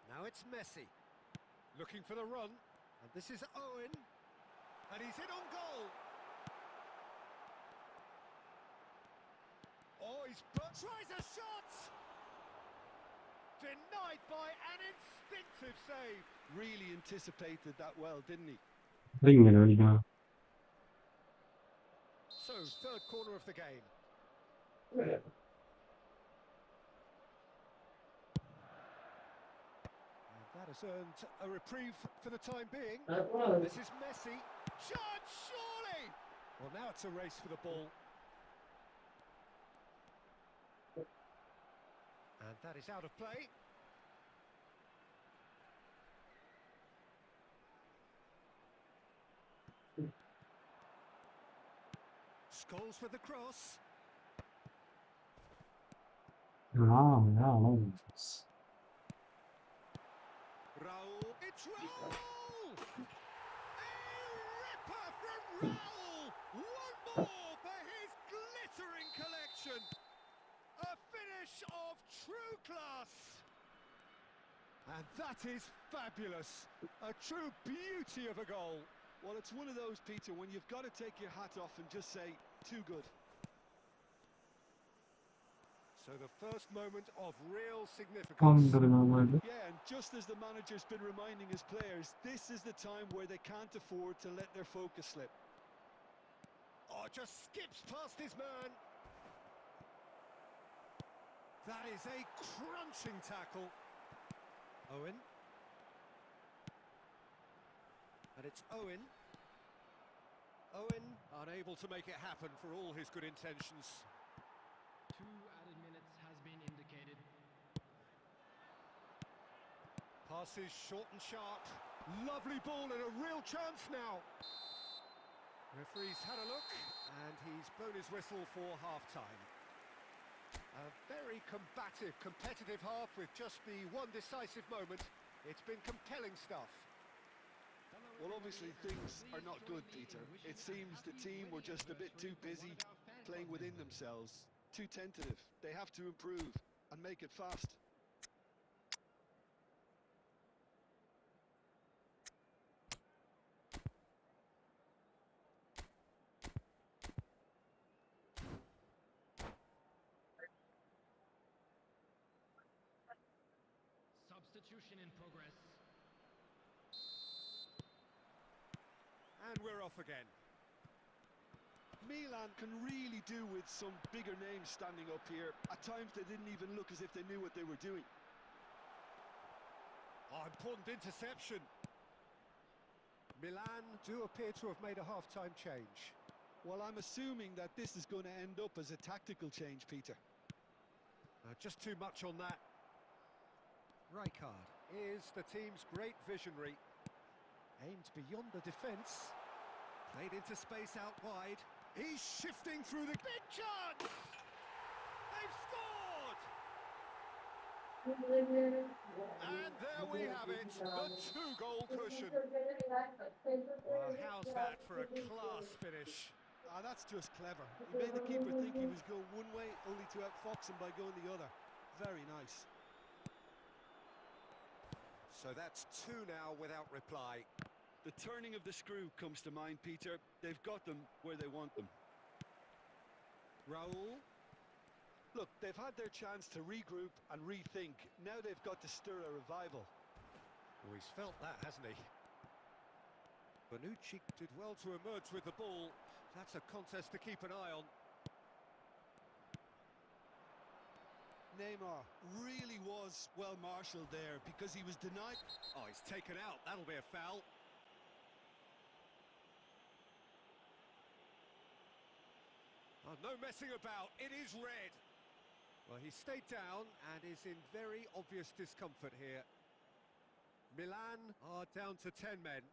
Now it's Messi. Looking for the run. And this is Owen. And he's in on goal. Oh, tries a shot! Denied by an instinctive save. Really anticipated that well, didn't he? Ringen öyle. So, third corner of the game. And that has earned a reprieve for the time being. This is Messi. Shot, surely! Well, now it's a race for the ball. And that is out of play. Scholes with the cross. Wow, wow. Raul. It's Raul! A ripper from Raul! One more for his glittering collection. A And that is fabulous. A true beauty of a goal. Well, it's one of those, Peter, when you've got to take your hat off and just say, too good. So the first moment of real significance. Kandırmamalı. Yeah, and just as the manager's been reminding his players, this is the time where they can't afford to let their focus slip. Oh, just skips past his man. That is a crunching tackle. Owen. And it's Owen. Owen unable to make it happen for all his good intentions. 2 added minutes has been indicated. Passes short and sharp. Lovely ball and a real chance now. Referee's had a look and he's blown his whistle for half-time. A very combative, competitive half with just the one decisive moment. It's been compelling stuff. Well, obviously things are not good, Peter. It seems the team were just a bit too busy playing within themselves, too tentative. They have to improve and make it fast. Substitution in progress. And we're off again. Milan can really do with some bigger names standing up here. At times they didn't even look as if they knew what they were doing. Oh, important interception. Milan do appear to have made a half-time change. Well, I'm assuming that this is going to end up as a tactical change, Peter. Just too much on that. Rijkaard is the team's great visionary. Aimed beyond the defence. Played into space out wide. He's shifting through the big chance! They've scored! And there we have it, the 2-goal cushion. Well, how's that for a class finish? That's just clever. He made the keeper think he was going one way, only to outfox him by going the other. Very nice. So that's 2 now without reply. The turning of the screw comes to mind, Peter. They've got them where they want them. Raul. Look, they've had their chance to regroup and rethink. Now they've got to stir a revival. Oh, he's felt that, hasn't he? Bonucci did well to emerge with the ball. That's a contest to keep an eye on. Neymar really was well marshalled there because he was denied. Oh, he's taken out. That'll be a foul. Oh, no messing about. It is red. Well, he stayed down and is in very obvious discomfort here. Milan are down to 10 men.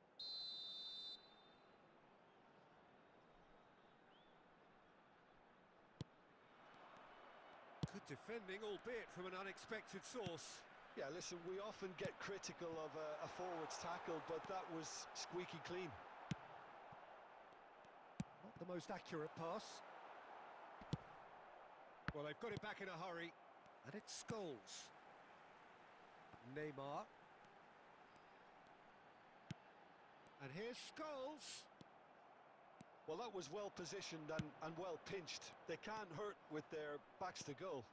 Good defending, albeit from an unexpected source. Yeah, listen, we often get critical of a forward's tackle, but that was squeaky clean. Not the most accurate pass. Well, they've got it back in a hurry. And it's Scholes. Neymar. And here's Scholes. Well, that was well positioned and well pinched. They can't hurt with their backs to goal.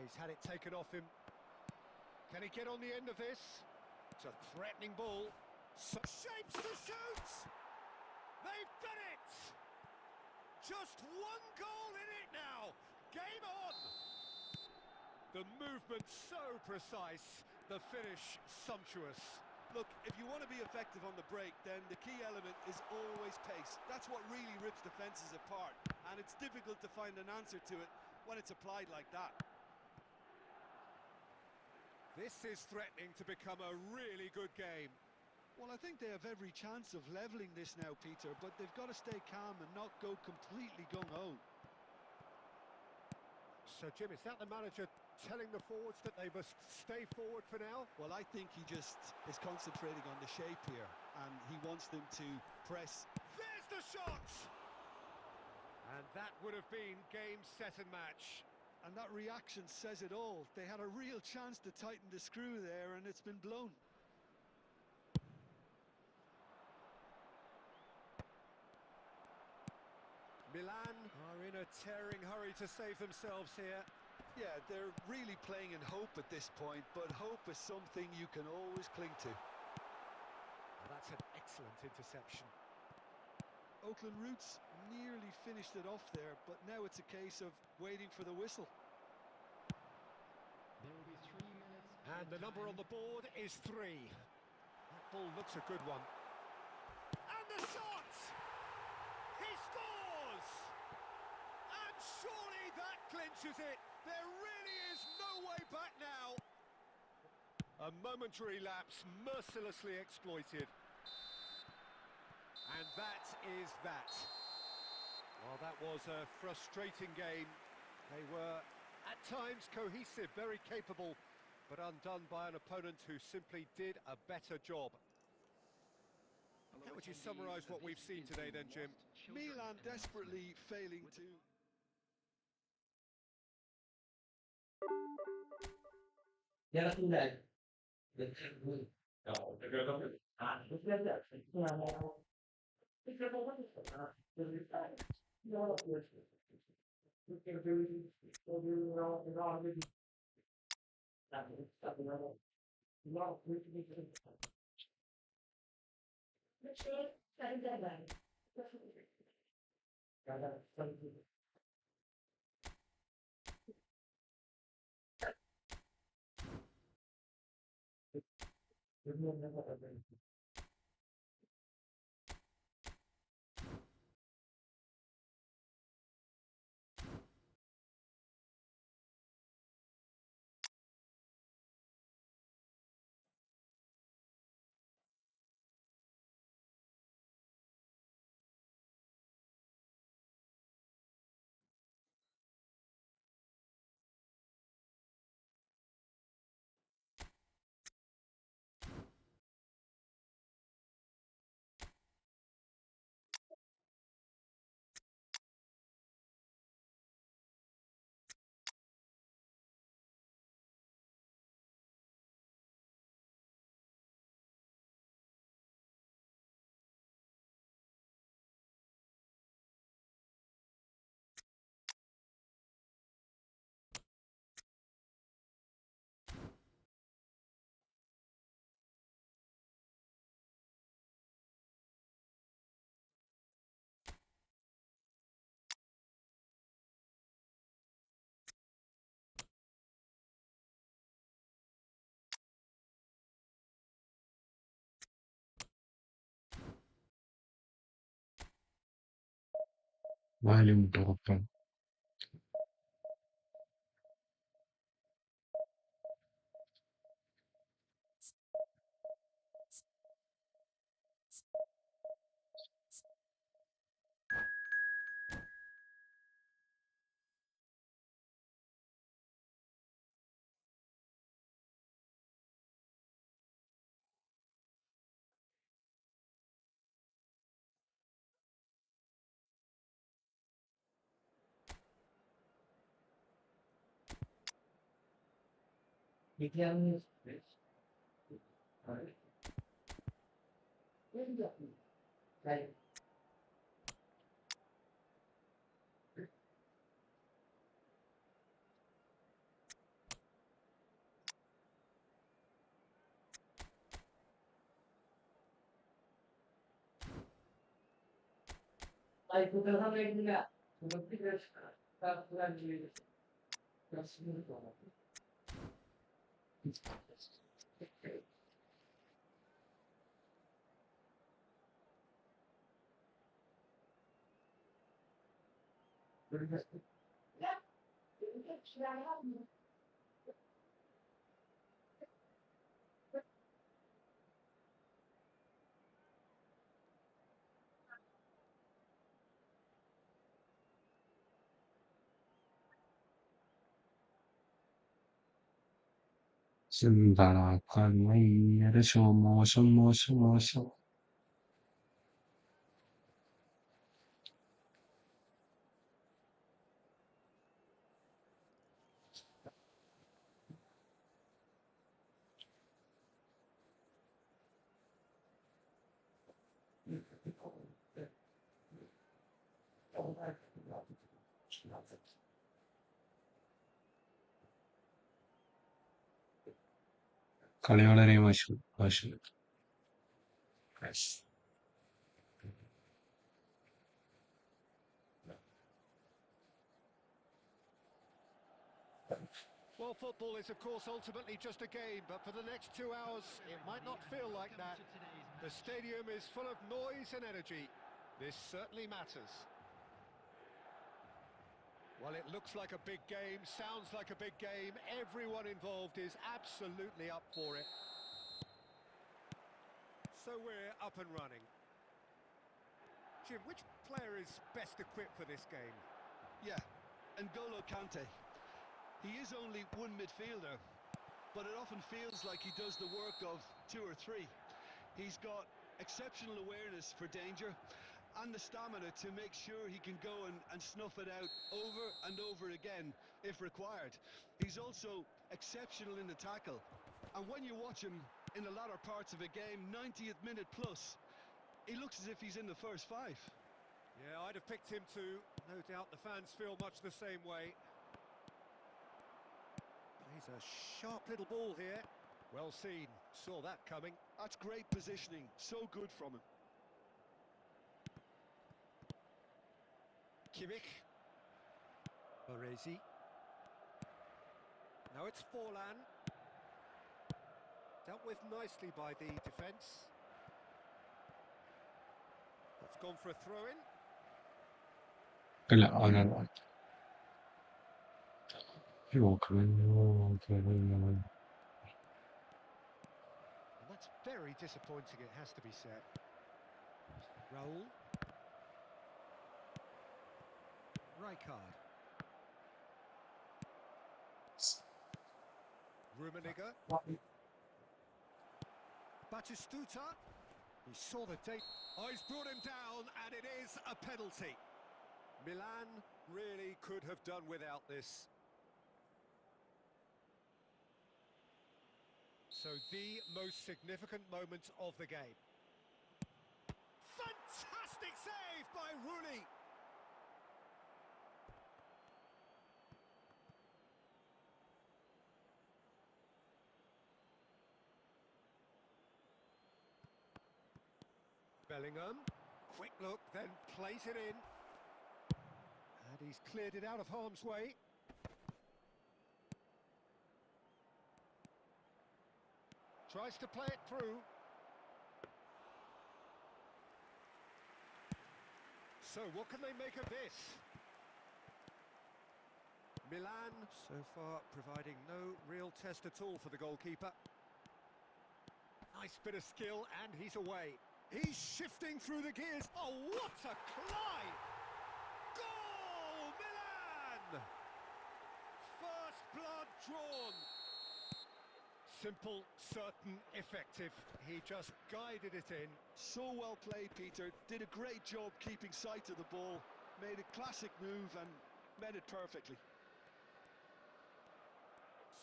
He's had it taken off him. Can he get on the end of this? It's a threatening ball. Shapes to shoot! They've done it! Just 1 goal in it now! Game on! The movement so precise, the finish sumptuous. Look, if you want to be effective on the break, then the key element is always pace. That's what really rips defences apart, and it's difficult to find an answer to it when it's applied like that. This is threatening to become a really good game. Well, I think they have every chance of levelling this now, Peter, but they've got to stay calm and not go completely gung-ho. So, Jim, is that the manager telling the forwards that they must stay forward for now? Well, I think he just is concentrating on the shape here, and he wants them to press. There's the shot! And that would have been game, set and match. And that reaction says it all. They had a real chance to tighten the screw there, and it's been blown. Milan are in a tearing hurry to save themselves here. Yeah, they're really playing in hope at this point, but hope is something you can always cling to. Well, that's an excellent interception. Oakland Roots nearly finished it off there, but now it's a case of waiting for the whistle. There will be 3 minutes. And the number on the board is 3. That ball looks a good one. And the shot! He scores! And surely that clinches it. There really is no way back now. A momentary lapse mercilessly exploited. And that is that. Well, that was a frustrating game. They were, at times, cohesive, very capable, but undone by an opponent who simply did a better job. How would you summarise what we've seen today then, Jim? Milan desperately failing to... Vale, un poco. Sembra calmare, shomo. കളി വളരെ മോശം മോശം. Well, football is, of course, ultimately just a game, but for the next 2 hours, it might not feel like that. The stadium is full of noise and energy. This certainly matters. Well, it looks like a big game, sounds like a big game. Everyone involved is absolutely up for it. So we're up and running. Jim, which player is best equipped for this game? Yeah, N'Golo Kante. He is only one midfielder, but it often feels like he does the work of 2 or 3. He's got exceptional awareness for danger and the stamina to make sure he can go and snuff it out over and over again if required. He's also exceptional in the tackle, and when you watch him in the latter parts of a game, 90th minute plus, he looks as if he's in the first 5. Yeah, I'd have picked him too. No doubt the fans feel much the same way. Plays a sharp little ball here. Well seen, saw that coming. That's great positioning, so good from him. Kimmich. Baresi. Now it's Forlan. Dealt with nicely by the defence. That's gone for a throw-in. അല്ല അവനാണ് And that's very disappointing, it has to be said. Raul. Rijkaard. Rummenigge. Batistuta. He saw the date. Oh, he's brought him down, and it is a penalty. Milan really could have done without this. So the most significant moment of the game. Fantastic save by Rooney. Bellingham, quick look, then plays it in. And he's cleared it out of harm's way. Tries to play it through. So what can they make of this? Milan, so far, providing no real test at all for the goalkeeper. Nice bit of skill, and he's away. He's shifting through the gears. Oh, what a climb! Goal, Milan! First blood drawn. Simple, certain, effective. He just guided it in. So well played, Peter. Did a great job keeping sight of the ball. Made a classic move and met it perfectly.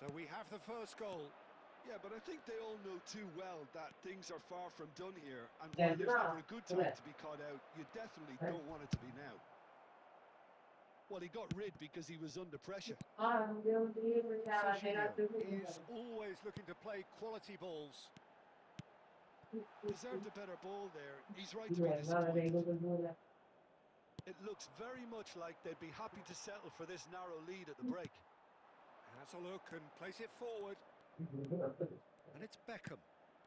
So we have the first goal. Yeah, but I think they all know too well that things are far from done here. And while there's never a good time to be caught out, you definitely don't want it to be now. Well, he got rid because he was under pressure. Jorginho is always looking to play quality balls. Deserved a better ball there. He's right to be disappointed. It looks very much like they'd be happy to settle for this narrow lead at the break. Has a look and plays it forward. And it's Beckham.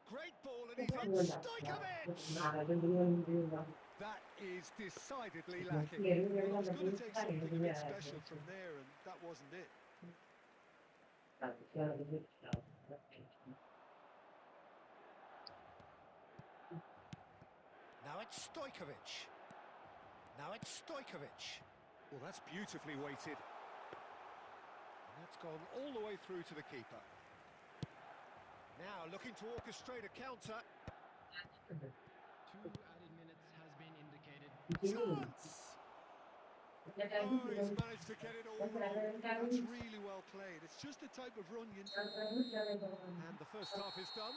Great ball, and he's in. Stojkovic! That is decidedly lacking. Well, I was going to take something a bit special from there, and that wasn't it. Now it's Stojkovic. Now it's Stojkovic. Well, that's beautifully weighted. And that's gone all the way through to the keeper. Now looking to orchestrate a counter. 2 added minutes has been indicated. Chance! Oh, he's managed to get it all wrong. That's really well played. It's just the type of run you... And the first half is done.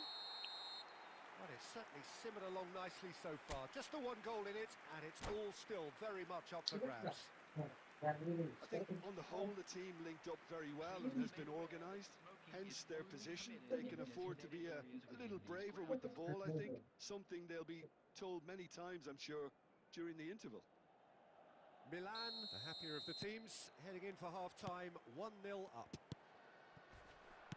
But it's certainly simmered along nicely so far. Just the 1 goal in it, and it's all still very much up for grabs. I think on the whole the team linked up very well and has been organised. hence their position. They can afford to be a little braver with the ball, I think. Something they'll be told many times, I'm sure, during the interval. Milan, the happier of the teams, heading in for half-time, 1-0 up.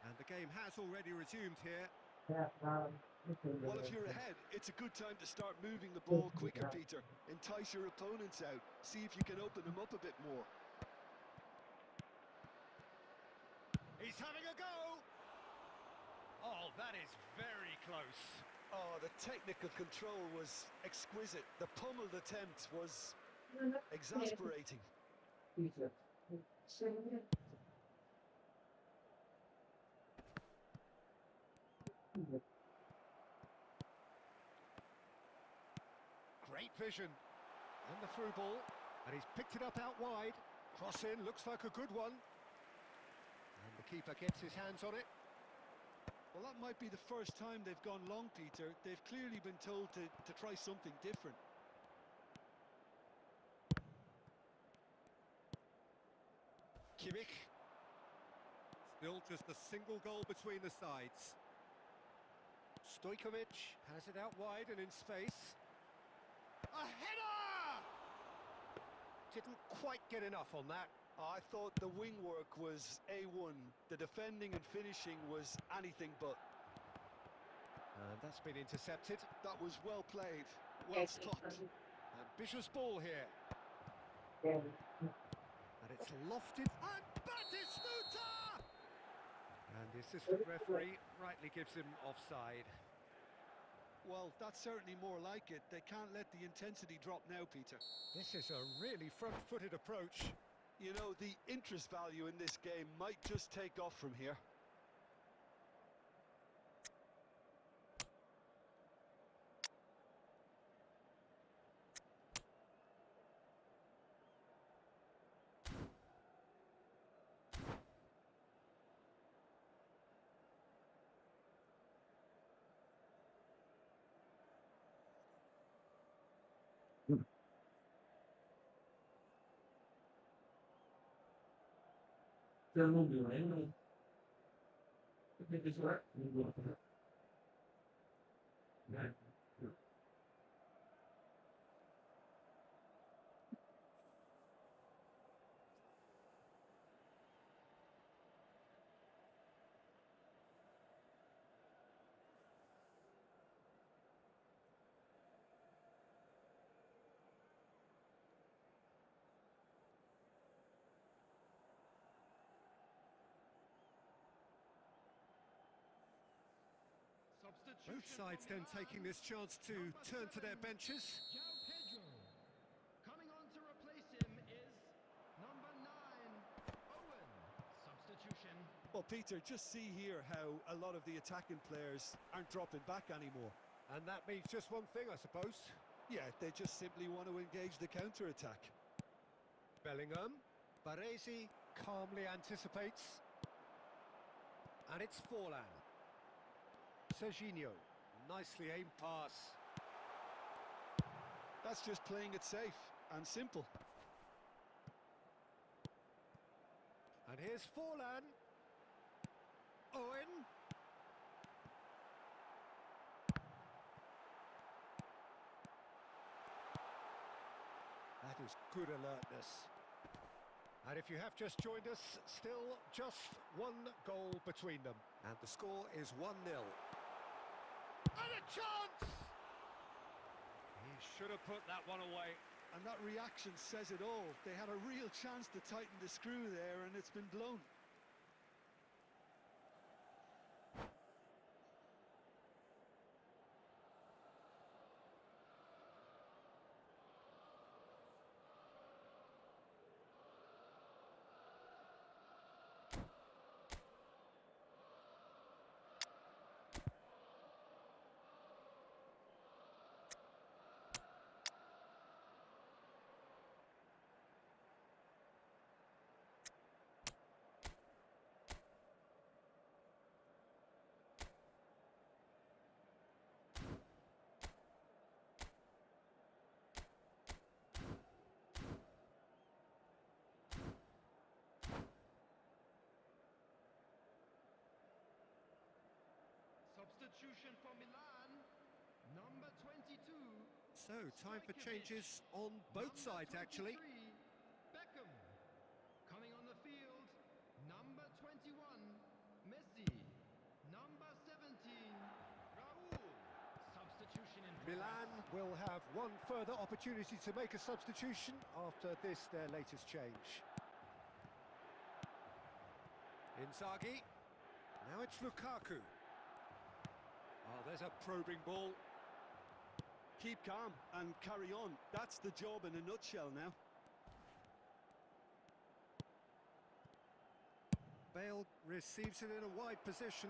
And the game has already resumed here. Well, if you're ahead, it's a good time to start moving the ball quicker, Peter. Entice your opponents out. See if you can open them up a bit more. He's having a go! Oh, that is very close. Oh, the technical control was exquisite. The pummeled attempt was exasperating. Great vision. And the through ball. And he's picked it up out wide. Cross in, looks like a good one. And the keeper gets his hands on it. Well, that might be the first time they've gone long, Peter. They've clearly been told to try something different. Kimmich. Still just a single goal between the sides. Stojkovic has it out wide and in space. A header! Didn't quite get enough on that. I thought the wing work was A1. The defending and finishing was anything but. And that's been intercepted. That was well played, well stopped. Ambitious ball here. And it's lofted. And Batistuta! And the assistant referee rightly gives him offside. Well, that's certainly more like it. They can't let the intensity drop now, Peter. This is a really front-footed approach. You know, the interest value in this game might just take off from here. Both sides then taking this chance to turn to their benches. Coming on to replace him is number 9, Owen. Substitution. Well, Peter, just see here how a lot of the attacking players aren't dropping back anymore. And that means just one thing, I suppose. Yeah, they just simply want to engage the counter-attack. Bellingham. Baresi calmly anticipates. And it's Forlan. Serginho. Nicely aimed pass. That's just playing it safe and simple. And here's Forlan. Owen. That is good alertness. And if you have just joined us, still just one goal between them. And the score is 1-0. And a chance! He should have put that one away. And that reaction says it all. They had a real chance to tighten the screw there, and it's been blown. Substitution for Milan, number 22. So, time for Stojkovic. changes on both sides, actually. 23, Beckham. Coming on the field, number 21, Messi. Number 17, Raul. Substitution in Milan progress. will have one further opportunity to make a substitution after this, their latest change. Inzaghi. Now it's Lukaku. Oh, there's a probing ball. Keep calm and carry on. That's the job in a nutshell now. Bale receives it in a wide position.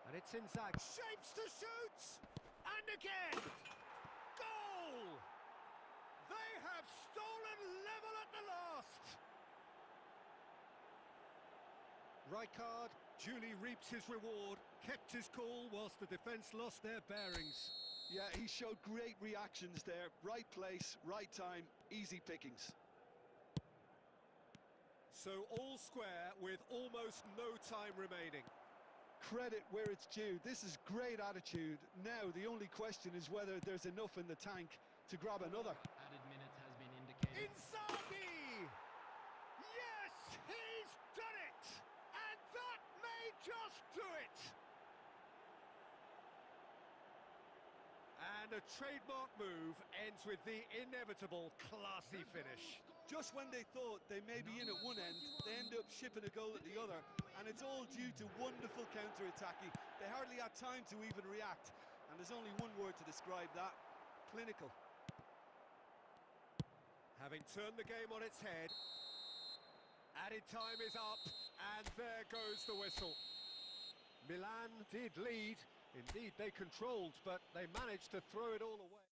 And it's Inzaghi. Shapes to shoot! And again! Goal! They have stolen level at the last! Rijkaard duly reaps his reward, kept his cool whilst the defence lost their bearings. Yeah, he showed great reactions there. Right place, right time, easy pickings. So all square with almost no time remaining. Credit where it's due. This is great attitude. Now the only question is whether there's enough in the tank to grab another. Added minutes has been indicated. Inzaghi! Yes, he's done it! And that may just do it! And a trademark move ends with the inevitable classy finish. Just when they thought they may be in at one end, they end up shipping a goal at the other, and it's all due to wonderful counter-attacking. They hardly had time to even react, and there's only one word to describe that: clinical. Having turned the game on its head, added time is up, and there goes the whistle. Milan did lead, indeed they controlled, but they managed to throw it all away.